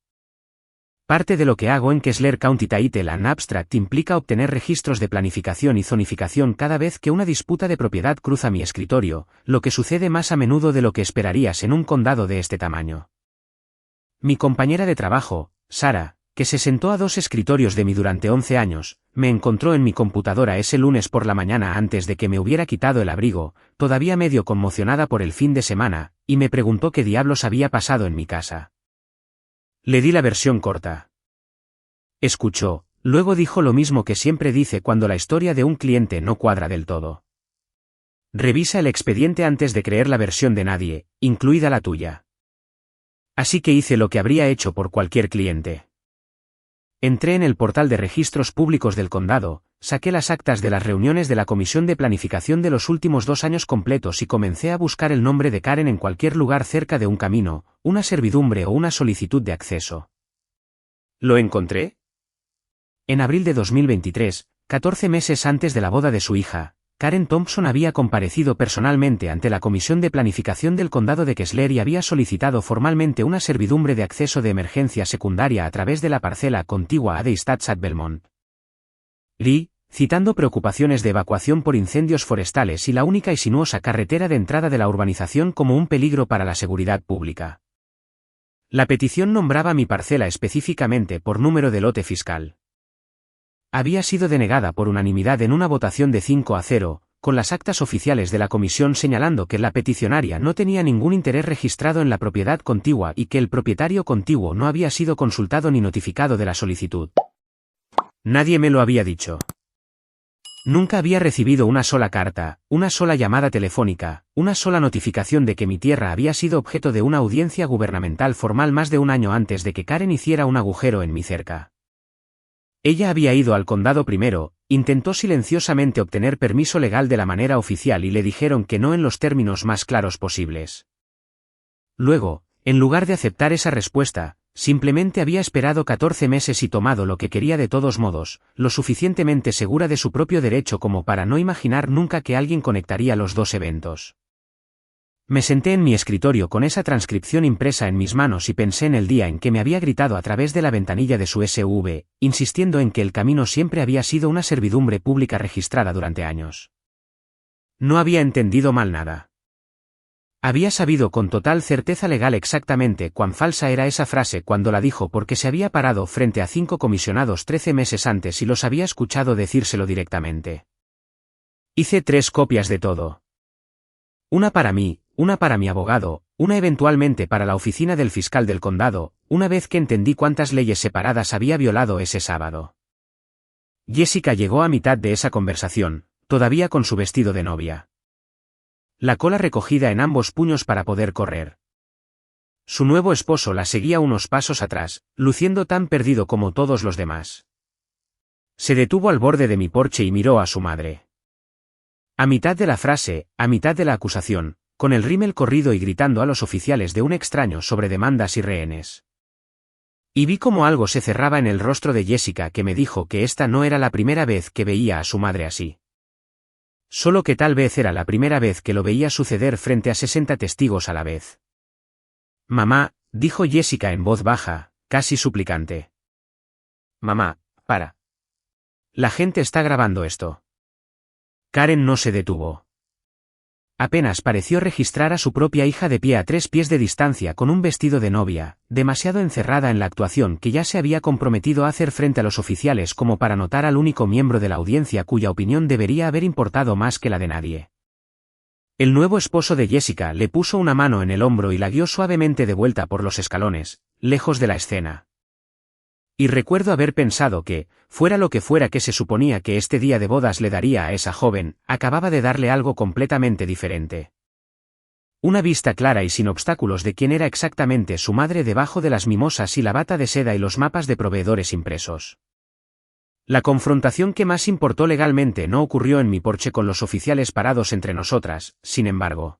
Parte de lo que hago en Kessler County Title and Abstract implica obtener registros de planificación y zonificación cada vez que una disputa de propiedad cruza mi escritorio, lo que sucede más a menudo de lo que esperarías en un condado de este tamaño. Mi compañera de trabajo, Sarah, que se sentó a 2 escritorios de mí durante 11 años, me encontró en mi computadora ese lunes por la mañana antes de que me hubiera quitado el abrigo, todavía medio conmocionada por el fin de semana, y me preguntó qué diablos había pasado en mi casa. Le di la versión corta. Escuchó, luego dijo lo mismo que siempre dice cuando la historia de un cliente no cuadra del todo. Revisa el expediente antes de creer la versión de nadie, incluida la tuya. Así que hice lo que habría hecho por cualquier cliente. Entré en el portal de registros públicos del condado, saqué las actas de las reuniones de la comisión de planificación de los últimos 2 años completos y comencé a buscar el nombre de Karen en cualquier lugar cerca de un camino, una servidumbre o una solicitud de acceso. ¿Lo encontré? En abril de 2023, 14 meses antes de la boda de su hija, Karen Thompson había comparecido personalmente ante la Comisión de Planificación del Condado de Kessler y había solicitado formalmente una servidumbre de acceso de emergencia secundaria a través de la parcela contigua a The Stats at Belmont. Lee, citando preocupaciones de evacuación por incendios forestales y la única y sinuosa carretera de entrada de la urbanización como un peligro para la seguridad pública. La petición nombraba mi parcela específicamente por número de lote fiscal. Había sido denegada por unanimidad en una votación de 5-0, con las actas oficiales de la comisión señalando que la peticionaria no tenía ningún interés registrado en la propiedad contigua y que el propietario contiguo no había sido consultado ni notificado de la solicitud. Nadie me lo había dicho. Nunca había recibido una sola carta, una sola llamada telefónica, una sola notificación de que mi tierra había sido objeto de una audiencia gubernamental formal más de un año antes de que Karen hiciera un agujero en mi cerca. Ella había ido al condado primero, intentó silenciosamente obtener permiso legal de la manera oficial y le dijeron que no en los términos más claros posibles. Luego, en lugar de aceptar esa respuesta, simplemente había esperado 14 meses y tomado lo que quería de todos modos, lo suficientemente segura de su propio derecho como para no imaginar nunca que alguien conectaría los dos eventos. Me senté en mi escritorio con esa transcripción impresa en mis manos y pensé en el día en que me había gritado a través de la ventanilla de su SUV, insistiendo en que el camino siempre había sido una servidumbre pública registrada durante años. No había entendido mal nada. Había sabido con total certeza legal exactamente cuán falsa era esa frase cuando la dijo porque se había parado frente a 5 comisionados 13 meses antes y los había escuchado decírselo directamente. Hice 3 copias de todo. Una para mí, una para mi abogado, una eventualmente para la oficina del fiscal del condado, una vez que entendí cuántas leyes separadas había violado ese sábado. Jessica llegó a mitad de esa conversación, todavía con su vestido de novia. La cola recogida en ambos puños para poder correr. Su nuevo esposo la seguía unos pasos atrás, luciendo tan perdido como todos los demás. Se detuvo al borde de mi porche y miró a su madre. A mitad de la frase, a mitad de la acusación, con el rímel corrido y gritando a los oficiales de un extraño sobre demandas y rehenes. Y vi como algo se cerraba en el rostro de Jessica que me dijo que esta no era la primera vez que veía a su madre así. Solo que tal vez era la primera vez que lo veía suceder frente a 60 testigos a la vez. Mamá, dijo Jessica en voz baja, casi suplicante. Mamá, para. La gente está grabando esto. Karen no se detuvo. Apenas pareció registrar a su propia hija de pie a 3 pies de distancia con un vestido de novia, demasiado encerrada en la actuación que ya se había comprometido a hacer frente a los oficiales como para notar al único miembro de la audiencia cuya opinión debería haber importado más que la de nadie. El nuevo esposo de Jessica le puso una mano en el hombro y la guió suavemente de vuelta por los escalones, lejos de la escena. Y recuerdo haber pensado que, fuera lo que fuera que se suponía que este día de bodas le daría a esa joven, acababa de darle algo completamente diferente. Una vista clara y sin obstáculos de quién era exactamente su madre debajo de las mimosas y la bata de seda y los mapas de proveedores impresos. La confrontación que más importó legalmente no ocurrió en mi porche con los oficiales parados entre nosotras, sin embargo.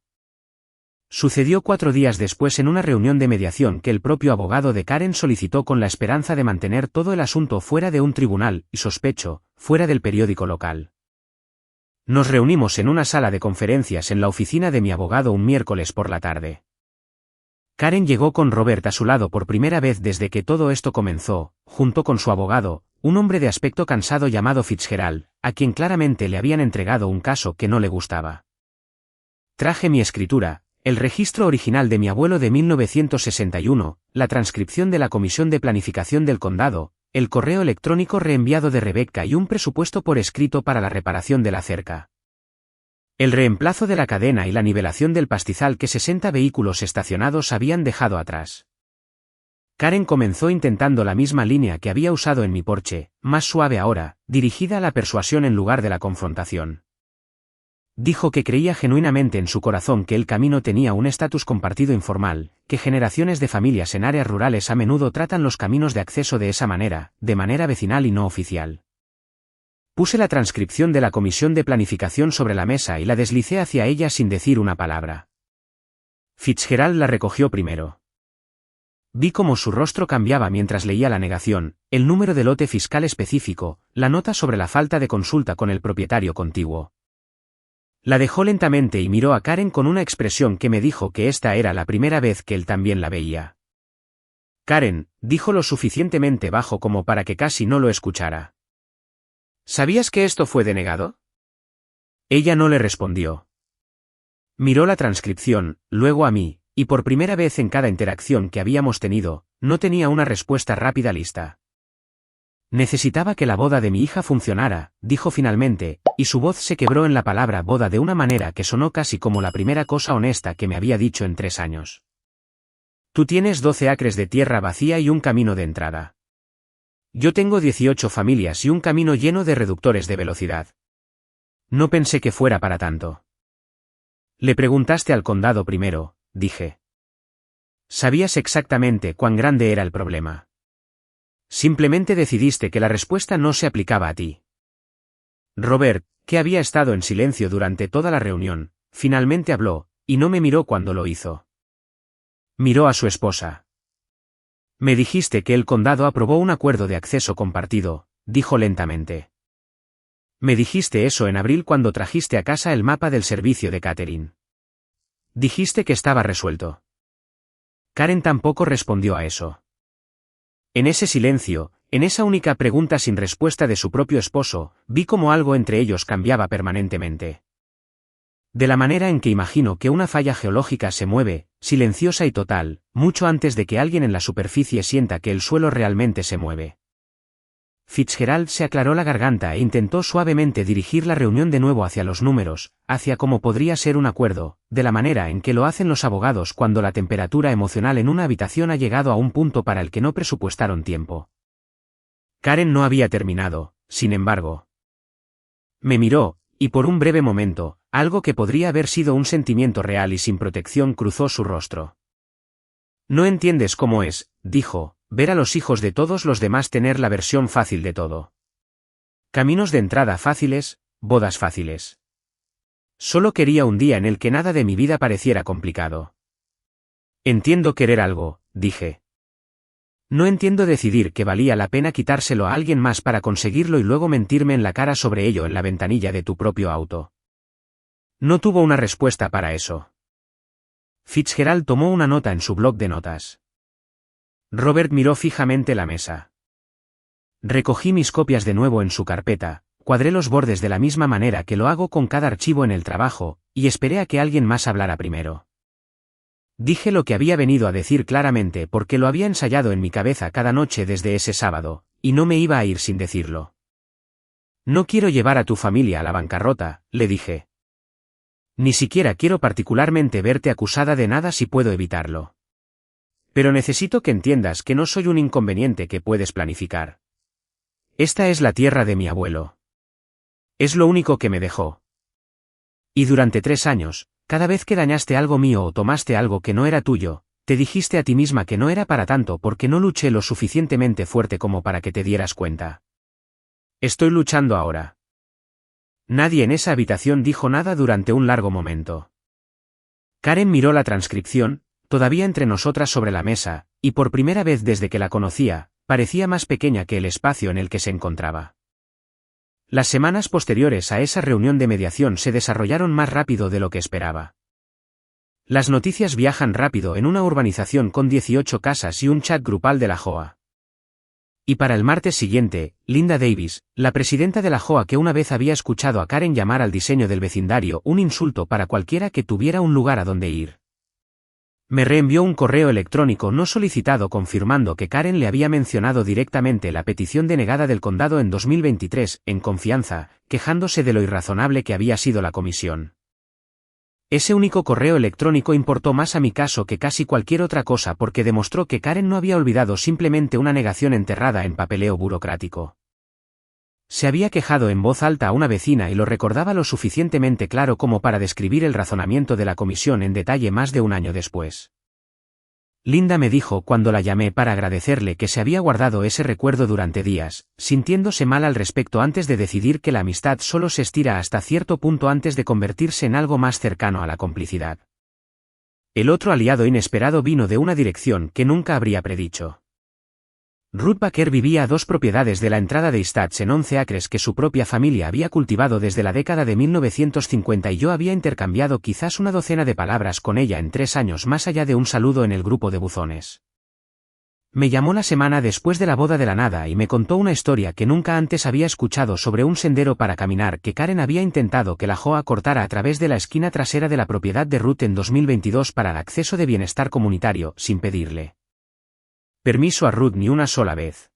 Sucedió 4 días después en una reunión de mediación que el propio abogado de Karen solicitó con la esperanza de mantener todo el asunto fuera de un tribunal, y sospecho, fuera del periódico local. Nos reunimos en una sala de conferencias en la oficina de mi abogado un miércoles por la tarde. Karen llegó con Robert a su lado por primera vez desde que todo esto comenzó, junto con su abogado, un hombre de aspecto cansado llamado Fitzgerald, a quien claramente le habían entregado un caso que no le gustaba. Traje mi escritura, el registro original de mi abuelo de 1961, la transcripción de la Comisión de Planificación del Condado, el correo electrónico reenviado de Rebecca y un presupuesto por escrito para la reparación de la cerca. El reemplazo de la cadena y la nivelación del pastizal que 60 vehículos estacionados habían dejado atrás. Karen comenzó intentando la misma línea que había usado en mi porche, más suave ahora, dirigida a la persuasión en lugar de la confrontación. Dijo que creía genuinamente en su corazón que el camino tenía un estatus compartido informal, que generaciones de familias en áreas rurales a menudo tratan los caminos de acceso de esa manera, de manera vecinal y no oficial. Puse la transcripción de la Comisión de Planificación sobre la mesa y la deslicé hacia ella sin decir una palabra. Fitzgerald la recogió primero. Vi cómo su rostro cambiaba mientras leía la negación, el número de lote fiscal específico, la nota sobre la falta de consulta con el propietario contiguo. La dejó lentamente y miró a Karen con una expresión que me dijo que esta era la primera vez que él también la veía. Karen, dijo lo suficientemente bajo como para que casi no lo escuchara. ¿Sabías que esto fue denegado? Ella no le respondió. Miró la transcripción, luego a mí, y por primera vez en cada interacción que habíamos tenido, no tenía una respuesta rápida lista. Necesitaba que la boda de mi hija funcionara, dijo finalmente, y su voz se quebró en la palabra boda de una manera que sonó casi como la primera cosa honesta que me había dicho en 3 años. Tú tienes 12 acres de tierra vacía y un camino de entrada. Yo tengo 18 familias y un camino lleno de reductores de velocidad. No pensé que fuera para tanto. Le preguntaste al condado primero, dije. Sabías exactamente cuán grande era el problema. Simplemente decidiste que la respuesta no se aplicaba a ti. Robert, que había estado en silencio durante toda la reunión, finalmente habló, y no me miró cuando lo hizo. Miró a su esposa. Me dijiste que el condado aprobó un acuerdo de acceso compartido, dijo lentamente. Me dijiste eso en abril cuando trajiste a casa el mapa del servicio de catering. Dijiste que estaba resuelto. Karen tampoco respondió a eso. En ese silencio, en esa única pregunta sin respuesta de su propio esposo, vi cómo algo entre ellos cambiaba permanentemente. De la manera en que imagino que una falla geológica se mueve, silenciosa y total, mucho antes de que alguien en la superficie sienta que el suelo realmente se mueve. Fitzgerald se aclaró la garganta e intentó suavemente dirigir la reunión de nuevo hacia los números, hacia cómo podría ser un acuerdo, de la manera en que lo hacen los abogados cuando la temperatura emocional en una habitación ha llegado a un punto para el que no presupuestaron tiempo. Karen no había terminado, sin embargo. Me miró, y por un breve momento, algo que podría haber sido un sentimiento real y sin protección cruzó su rostro. No entiendes cómo es, dijo, ver a los hijos de todos los demás tener la versión fácil de todo. Caminos de entrada fáciles, bodas fáciles. Solo quería un día en el que nada de mi vida pareciera complicado. Entiendo querer algo, dije. No entiendo decidir que valía la pena quitárselo a alguien más para conseguirlo y luego mentirme en la cara sobre ello en la ventanilla de tu propio auto. No tuvo una respuesta para eso. Fitzgerald tomó una nota en su bloc de notas. Robert miró fijamente la mesa. Recogí mis copias de nuevo en su carpeta, cuadré los bordes de la misma manera que lo hago con cada archivo en el trabajo, y esperé a que alguien más hablara primero. Dije lo que había venido a decir claramente porque lo había ensayado en mi cabeza cada noche desde ese sábado, y no me iba a ir sin decirlo. No quiero llevar a tu familia a la bancarrota, le dije. Ni siquiera quiero particularmente verte acusada de nada si puedo evitarlo. Pero necesito que entiendas que no soy un inconveniente que puedes planificar. Esta es la tierra de mi abuelo. Es lo único que me dejó. Y durante 3 años, cada vez que dañaste algo mío o tomaste algo que no era tuyo, te dijiste a ti misma que no era para tanto porque no luché lo suficientemente fuerte como para que te dieras cuenta. Estoy luchando ahora. Nadie en esa habitación dijo nada durante un largo momento. Karen miró la transcripción, todavía entre nosotras sobre la mesa, y por primera vez desde que la conocía, parecía más pequeña que el espacio en el que se encontraba. Las semanas posteriores a esa reunión de mediación se desarrollaron más rápido de lo que esperaba. Las noticias viajan rápido en una urbanización con 18 casas y un chat grupal de la JOA. Y para el martes siguiente, Linda Davis, la presidenta de la JOA que una vez había escuchado a Karen llamar al diseño del vecindario un insulto para cualquiera que tuviera un lugar a donde ir, me reenvió un correo electrónico no solicitado confirmando que Karen le había mencionado directamente la petición denegada del condado en 2023, en confianza, quejándose de lo irrazonable que había sido la comisión. Ese único correo electrónico importó más a mi caso que casi cualquier otra cosa porque demostró que Karen no había olvidado simplemente una negación enterrada en papeleo burocrático. Se había quejado en voz alta a una vecina y lo recordaba lo suficientemente claro como para describir el razonamiento de la comisión en detalle más de un año después. Linda me dijo cuando la llamé para agradecerle que se había guardado ese recuerdo durante días, sintiéndose mal al respecto antes de decidir que la amistad solo se estira hasta cierto punto antes de convertirse en algo más cercano a la complicidad. El otro aliado inesperado vino de una dirección que nunca habría predicho. Ruth Baker vivía a 2 propiedades de la entrada de Stats en 11 acres que su propia familia había cultivado desde la década de 1950 y yo había intercambiado quizás una docena de palabras con ella en 3 años más allá de un saludo en el grupo de buzones. Me llamó la semana después de la boda de la nada y me contó una historia que nunca antes había escuchado sobre un sendero para caminar que Karen había intentado que la Joa cortara a través de la esquina trasera de la propiedad de Ruth en 2022 para el acceso de bienestar comunitario, sin pedirle permiso a Ruth ni una sola vez.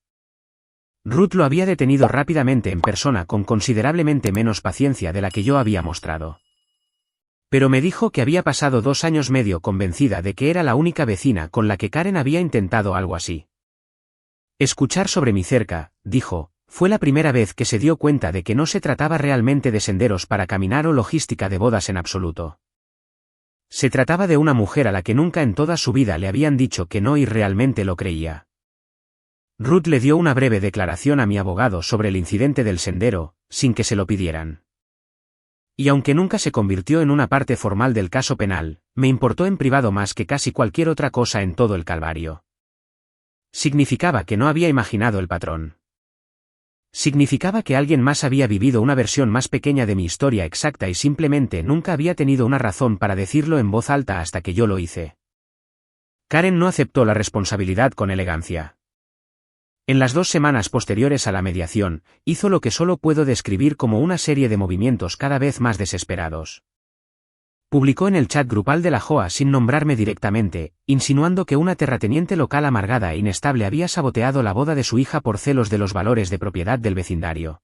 Ruth lo había detenido rápidamente en persona con considerablemente menos paciencia de la que yo había mostrado. Pero me dijo que había pasado 2 años medio convencida de que era la única vecina con la que Karen había intentado algo así. Escuchar sobre mi cerca, dijo, fue la primera vez que se dio cuenta de que no se trataba realmente de senderos para caminar o logística de bodas en absoluto. Se trataba de una mujer a la que nunca en toda su vida le habían dicho que no y realmente lo creía. Ruth le dio una breve declaración a mi abogado sobre el incidente del sendero, sin que se lo pidieran. Y aunque nunca se convirtió en una parte formal del caso penal, me importó en privado más que casi cualquier otra cosa en todo el calvario. Significaba que no había imaginado el patrón. Significaba que alguien más había vivido una versión más pequeña de mi historia exacta y simplemente nunca había tenido una razón para decirlo en voz alta hasta que yo lo hice. Karen no aceptó la responsabilidad con elegancia. En las 2 semanas posteriores a la mediación, hizo lo que solo puedo describir como una serie de movimientos cada vez más desesperados. Publicó en el chat grupal de la Joa sin nombrarme directamente, insinuando que una terrateniente local amargada e inestable había saboteado la boda de su hija por celos de los valores de propiedad del vecindario.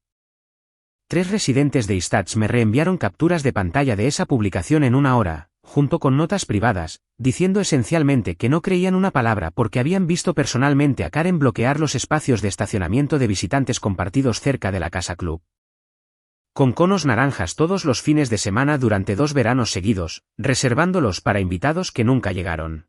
3 residentes de Istats me reenviaron capturas de pantalla de esa publicación en 1 hora, junto con notas privadas, diciendo esencialmente que no creían una palabra porque habían visto personalmente a Karen bloquear los espacios de estacionamiento de visitantes compartidos cerca de la casa club. Con conos naranjas todos los fines de semana durante 2 veranos seguidos, reservándolos para invitados que nunca llegaron.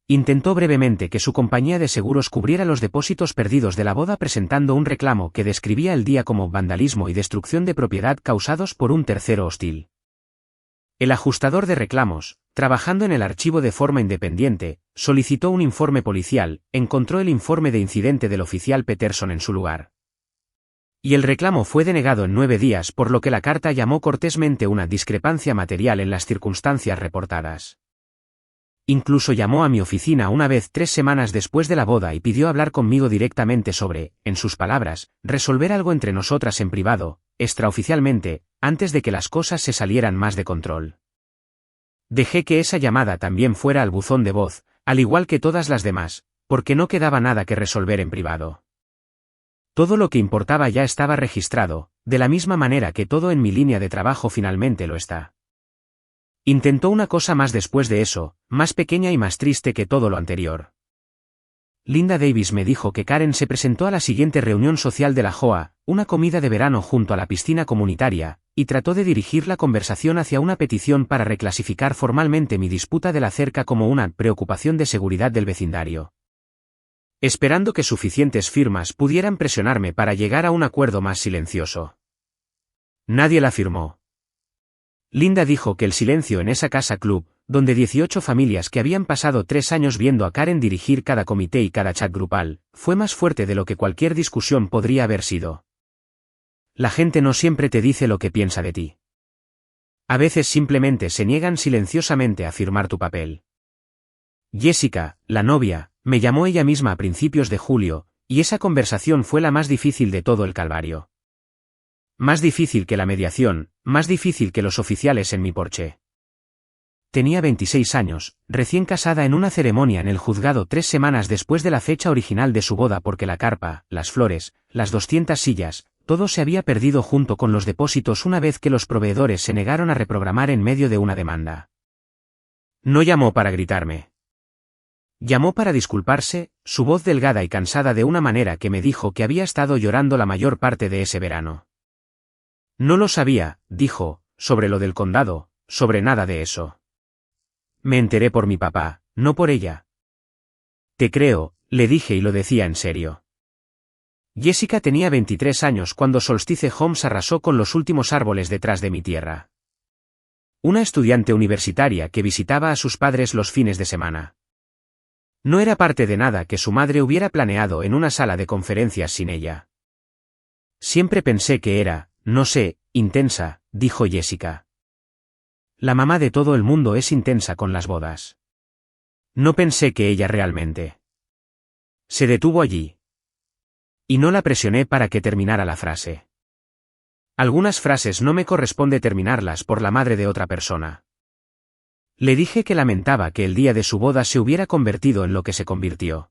Intentó brevemente que su compañía de seguros cubriera los depósitos perdidos de la boda presentando un reclamo que describía el día como vandalismo y destrucción de propiedad causados por un tercero hostil. El ajustador de reclamos, trabajando en el archivo de forma independiente, solicitó un informe policial, encontró el informe de incidente del oficial Peterson en su lugar. Y el reclamo fue denegado en 9 días por lo que la carta llamó cortésmente una discrepancia material en las circunstancias reportadas. Incluso llamó a mi oficina una vez 3 semanas después de la boda y pidió hablar conmigo directamente sobre, en sus palabras, resolver algo entre nosotras en privado, extraoficialmente, antes de que las cosas se salieran más de control. Dejé que esa llamada también fuera al buzón de voz, al igual que todas las demás, porque no quedaba nada que resolver en privado. Todo lo que importaba ya estaba registrado, de la misma manera que todo en mi línea de trabajo finalmente lo está. Intentó una cosa más después de eso, más pequeña y más triste que todo lo anterior. Linda Davis me dijo que Karen se presentó a la siguiente reunión social de la Joa, una comida de verano junto a la piscina comunitaria, y trató de dirigir la conversación hacia una petición para reclasificar formalmente mi disputa de la cerca como una preocupación de seguridad del vecindario. Esperando que suficientes firmas pudieran presionarme para llegar a un acuerdo más silencioso. Nadie la firmó. Linda dijo que el silencio en esa casa club, donde 18 familias que habían pasado 3 años viendo a Karen dirigir cada comité y cada chat grupal, fue más fuerte de lo que cualquier discusión podría haber sido. La gente no siempre te dice lo que piensa de ti. A veces simplemente se niegan silenciosamente a firmar tu papel. Jessica, la novia, me llamó ella misma a principios de julio, y esa conversación fue la más difícil de todo el calvario. Más difícil que la mediación, más difícil que los oficiales en mi porche. Tenía 26 años, recién casada en una ceremonia en el juzgado 3 semanas después de la fecha original de su boda porque la carpa, las flores, las 200 sillas, todo se había perdido junto con los depósitos una vez que los proveedores se negaron a reprogramar en medio de una demanda. No llamó para gritarme. Llamó para disculparse, su voz delgada y cansada de una manera que me dijo que había estado llorando la mayor parte de ese verano. No lo sabía, dijo, sobre lo del condado, sobre nada de eso. Me enteré por mi papá, no por ella. Te creo, le dije y lo decía en serio. Jessica tenía 23 años cuando Solstice Homes arrasó con los últimos árboles detrás de mi tierra. Una estudiante universitaria que visitaba a sus padres los fines de semana. No era parte de nada que su madre hubiera planeado en una sala de conferencias sin ella. Siempre pensé que era, no sé, intensa, dijo Jessica. La mamá de todo el mundo es intensa con las bodas. No pensé que ella realmente. Se detuvo allí. Y no la presioné para que terminara la frase. Algunas frases no me corresponde terminarlas por la madre de otra persona. Le dije que lamentaba que el día de su boda se hubiera convertido en lo que se convirtió.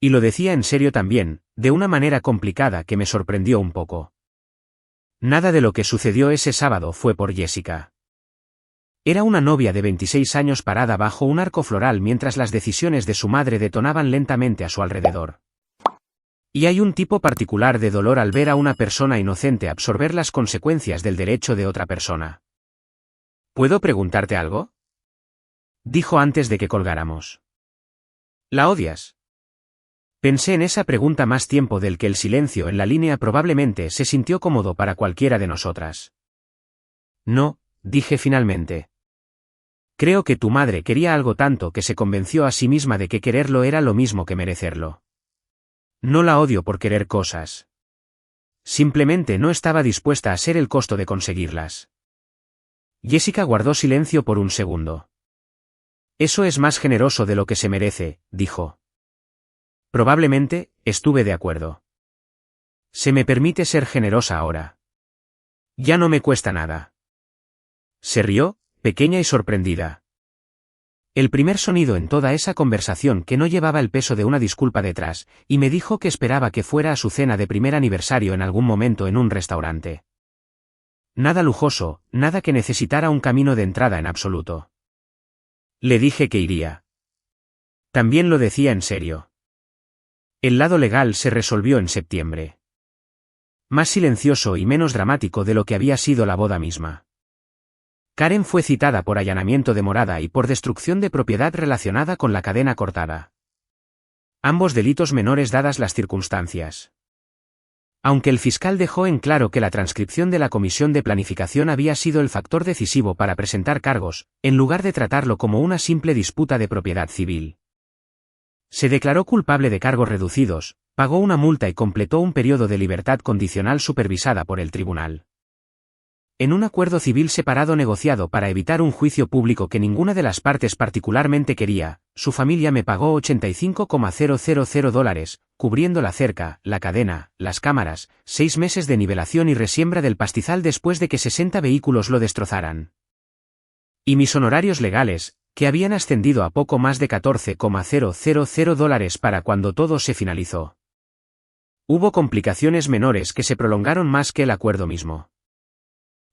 Y lo decía en serio también, de una manera complicada que me sorprendió un poco. Nada de lo que sucedió ese sábado fue por Jessica. Era una novia de 26 años parada bajo un arco floral mientras las decisiones de su madre detonaban lentamente a su alrededor. Y hay un tipo particular de dolor al ver a una persona inocente absorber las consecuencias del derecho de otra persona. ¿Puedo preguntarte algo?, dijo antes de que colgáramos. ¿La odias? Pensé en esa pregunta más tiempo del que el silencio en la línea probablemente se sintió cómodo para cualquiera de nosotras. No, dije finalmente. Creo que tu madre quería algo tanto que se convenció a sí misma de que quererlo era lo mismo que merecerlo. No la odio por querer cosas. Simplemente no estaba dispuesta a ser el costo de conseguirlas. Jessica guardó silencio por un segundo. Eso es más generoso de lo que se merece, dijo. Probablemente, estuve de acuerdo. Se me permite ser generosa ahora. Ya no me cuesta nada. Se rió, pequeña y sorprendida. El primer sonido en toda esa conversación que no llevaba el peso de una disculpa detrás, y me dijo que esperaba que fuera a su cena de primer aniversario en algún momento en un restaurante. Nada lujoso, nada que necesitara un camino de entrada en absoluto. Le dije que iría. También lo decía en serio. El lado legal se resolvió en septiembre. Más silencioso y menos dramático de lo que había sido la boda misma. Karen fue citada por allanamiento de morada y por destrucción de propiedad relacionada con la cadena cortada. Ambos delitos menores dadas las circunstancias. Aunque el fiscal dejó en claro que la transcripción de la comisión de planificación había sido el factor decisivo para presentar cargos, en lugar de tratarlo como una simple disputa de propiedad civil. Se declaró culpable de cargos reducidos, pagó una multa y completó un periodo de libertad condicional supervisada por el tribunal. En un acuerdo civil separado negociado para evitar un juicio público que ninguna de las partes particularmente quería, su familia me pagó $85,000, cubriendo la cerca, la cadena, las cámaras, 6 meses de nivelación y resiembra del pastizal después de que 60 vehículos lo destrozaran. Y mis honorarios legales, que habían ascendido a poco más de $14,000 para cuando todo se finalizó. Hubo complicaciones menores que se prolongaron más que el acuerdo mismo.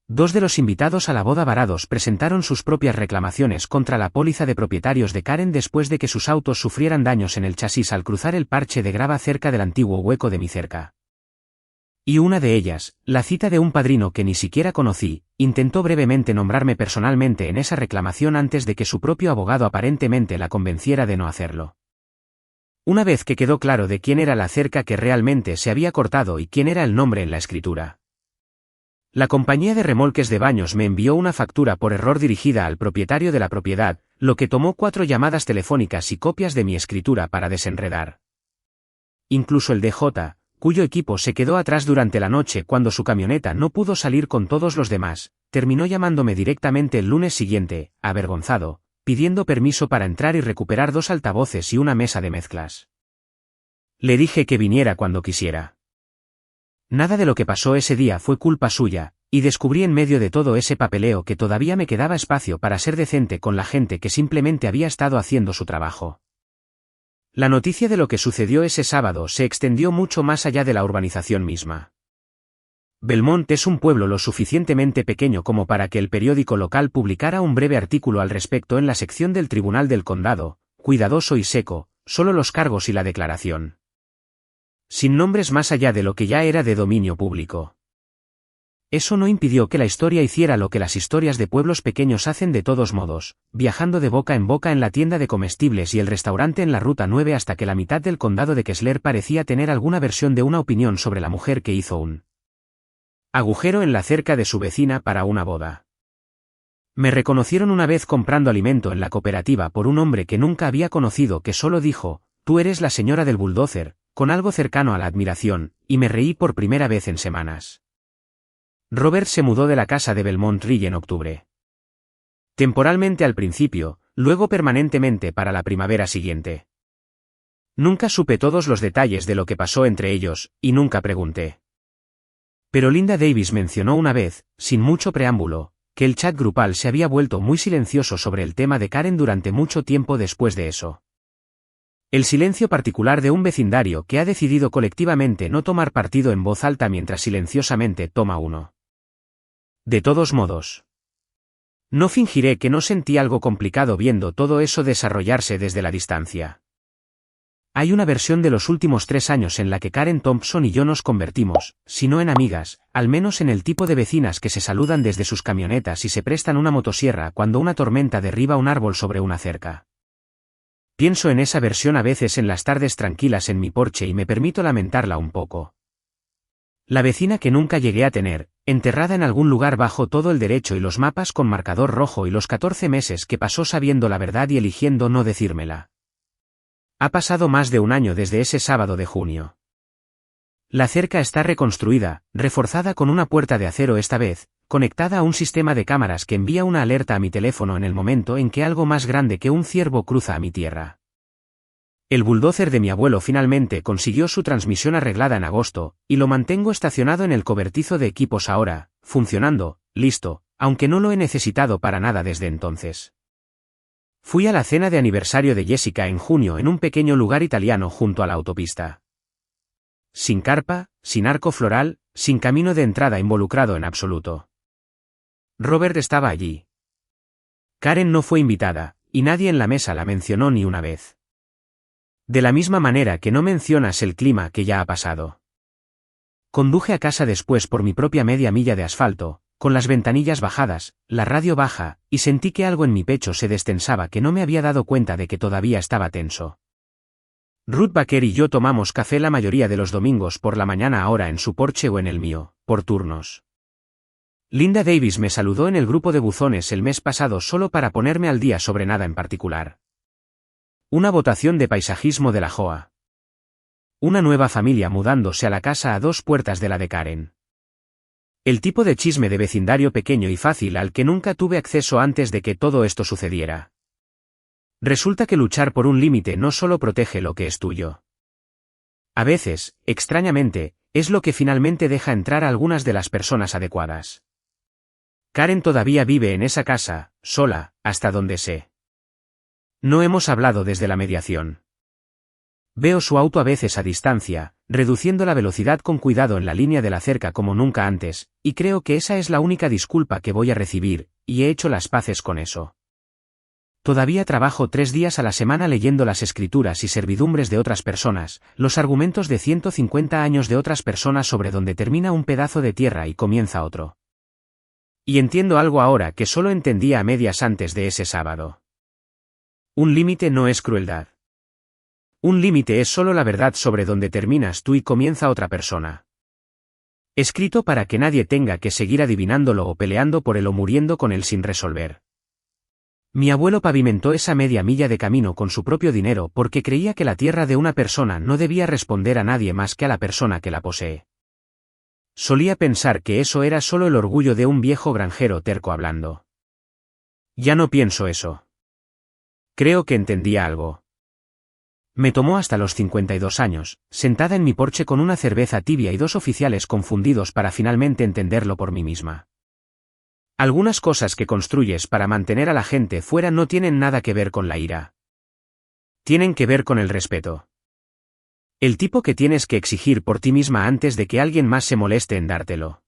2 de los invitados a la boda varados presentaron sus propias reclamaciones contra la póliza de propietarios de Karen después de que sus autos sufrieran daños en el chasis al cruzar el parche de grava cerca del antiguo hueco de mi cerca. Y una de ellas, la cita de un padrino que ni siquiera conocí, intentó brevemente nombrarme personalmente en esa reclamación antes de que su propio abogado aparentemente la convenciera de no hacerlo. Una vez que quedó claro de quién era la cerca que realmente se había cortado y quién era el nombre en la escritura. La compañía de remolques de baños me envió una factura por error dirigida al propietario de la propiedad, lo que tomó 4 llamadas telefónicas y copias de mi escritura para desenredar. Incluso el DJ, cuyo equipo se quedó atrás durante la noche cuando su camioneta no pudo salir con todos los demás, terminó llamándome directamente el lunes siguiente, avergonzado, pidiendo permiso para entrar y recuperar 2 altavoces y una mesa de mezclas. Le dije que viniera cuando quisiera. Nada de lo que pasó ese día fue culpa suya, y descubrí en medio de todo ese papeleo que todavía me quedaba espacio para ser decente con la gente que simplemente había estado haciendo su trabajo. La noticia de lo que sucedió ese sábado se extendió mucho más allá de la urbanización misma. Belmont es un pueblo lo suficientemente pequeño como para que el periódico local publicara un breve artículo al respecto en la sección del Tribunal del Condado, cuidadoso y seco, solo los cargos y la declaración. Sin nombres más allá de lo que ya era de dominio público. Eso no impidió que la historia hiciera lo que las historias de pueblos pequeños hacen de todos modos, viajando de boca en la tienda de comestibles y el restaurante en la Ruta 9 hasta que la mitad del condado de Kessler parecía tener alguna versión de una opinión sobre la mujer que hizo un agujero en la cerca de su vecina para una boda. Me reconocieron una vez comprando alimento en la cooperativa por un hombre que nunca había conocido que solo dijo, «Tú eres la señora del bulldozer», con algo cercano a la admiración, y me reí por primera vez en semanas. Robert se mudó de la casa de Belmont Ridge en octubre. Temporalmente al principio, luego permanentemente para la primavera siguiente. Nunca supe todos los detalles de lo que pasó entre ellos, y nunca pregunté. Pero Linda Davis mencionó una vez, sin mucho preámbulo, que el chat grupal se había vuelto muy silencioso sobre el tema de Karen durante mucho tiempo después de eso. El silencio particular de un vecindario que ha decidido colectivamente no tomar partido en voz alta mientras silenciosamente toma uno. De todos modos, no fingiré que no sentí algo complicado viendo todo eso desarrollarse desde la distancia. Hay una versión de los últimos 3 años en la que Karen Thompson y yo nos convertimos, si no en amigas, al menos en el tipo de vecinas que se saludan desde sus camionetas y se prestan una motosierra cuando una tormenta derriba un árbol sobre una cerca. Pienso en esa versión a veces en las tardes tranquilas en mi porche y me permito lamentarla un poco. La vecina que nunca llegué a tener, enterrada en algún lugar bajo todo el derecho y los mapas con marcador rojo y los 14 meses que pasó sabiendo la verdad y eligiendo no decírmela. Ha pasado más de un año desde ese sábado de junio. La cerca está reconstruida, reforzada con una puerta de acero esta vez, conectada a un sistema de cámaras que envía una alerta a mi teléfono en el momento en que algo más grande que un ciervo cruza a mi tierra. El bulldozer de mi abuelo finalmente consiguió su transmisión arreglada en agosto, y lo mantengo estacionado en el cobertizo de equipos ahora, funcionando, listo, aunque no lo he necesitado para nada desde entonces. Fui a la cena de aniversario de Jessica en junio en un pequeño lugar italiano junto a la autopista. Sin carpa, sin arco floral, sin camino de entrada involucrado en absoluto. Robert estaba allí. Karen no fue invitada, y nadie en la mesa la mencionó ni una vez. De la misma manera que no mencionas el clima que ya ha pasado. Conduje a casa después por mi propia media milla de asfalto, con las ventanillas bajadas, la radio baja, y sentí que algo en mi pecho se destensaba que no me había dado cuenta de que todavía estaba tenso. Ruth Baker y yo tomamos café la mayoría de los domingos por la mañana ahora en su porche o en el mío, por turnos. Linda Davis me saludó en el grupo de buzones el mes pasado solo para ponerme al día sobre nada en particular. Una votación de paisajismo de la Joa. Una nueva familia mudándose a la casa a 2 puertas de la de Karen. El tipo de chisme de vecindario pequeño y fácil al que nunca tuve acceso antes de que todo esto sucediera. Resulta que luchar por un límite no solo protege lo que es tuyo. A veces, extrañamente, es lo que finalmente deja entrar a algunas de las personas adecuadas. Karen todavía vive en esa casa, sola, hasta donde sé. No hemos hablado desde la mediación. Veo su auto a veces a distancia, reduciendo la velocidad con cuidado en la línea de la cerca como nunca antes, y creo que esa es la única disculpa que voy a recibir, y he hecho las paces con eso. Todavía trabajo 3 días a la semana leyendo las escrituras y servidumbres de otras personas, los argumentos de 150 años de otras personas sobre donde termina un pedazo de tierra y comienza otro. Y entiendo algo ahora que solo entendía a medias antes de ese sábado. Un límite no es crueldad. Un límite es solo la verdad sobre donde terminas tú y comienza otra persona. Escrito para que nadie tenga que seguir adivinándolo o peleando por él o muriendo con él sin resolver. Mi abuelo pavimentó esa media milla de camino con su propio dinero porque creía que la tierra de una persona no debía responder a nadie más que a la persona que la posee. Solía pensar que eso era solo el orgullo de un viejo granjero terco hablando. Ya no pienso eso. Creo que entendía algo. Me tomó hasta los 52 años, sentada en mi porche con una cerveza tibia y 2 oficiales confundidos para finalmente entenderlo por mí misma. Algunas cosas que construyes para mantener a la gente fuera no tienen nada que ver con la ira. Tienen que ver con el respeto. El tipo que tienes que exigir por ti misma antes de que alguien más se moleste en dártelo.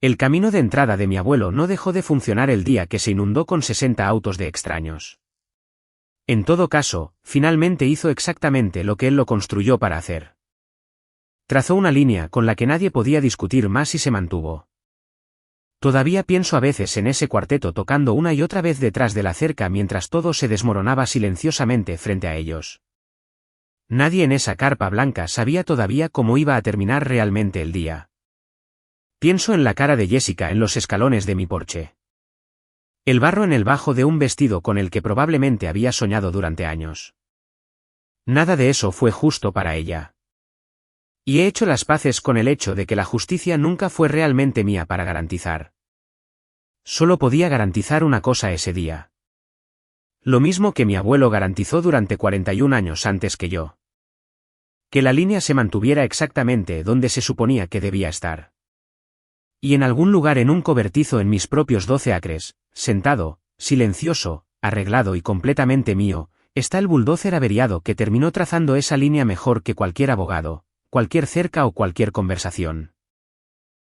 El camino de entrada de mi abuelo no dejó de funcionar el día que se inundó con 60 autos de extraños. En todo caso, finalmente hizo exactamente lo que él lo construyó para hacer. Trazó una línea con la que nadie podía discutir más y se mantuvo. Todavía pienso a veces en ese cuarteto tocando una y otra vez detrás de la cerca mientras todo se desmoronaba silenciosamente frente a ellos. Nadie en esa carpa blanca sabía todavía cómo iba a terminar realmente el día. Pienso en la cara de Jessica en los escalones de mi porche. El barro en el bajo de un vestido con el que probablemente había soñado durante años. Nada de eso fue justo para ella. Y he hecho las paces con el hecho de que la justicia nunca fue realmente mía para garantizar. Solo podía garantizar una cosa ese día. Lo mismo que mi abuelo garantizó durante 41 años antes que yo. Que la línea se mantuviera exactamente donde se suponía que debía estar. Y en algún lugar en un cobertizo en mis propios 12 acres, sentado, silencioso, arreglado y completamente mío, está el bulldozer averiado que terminó trazando esa línea mejor que cualquier abogado, cualquier cerca o cualquier conversación.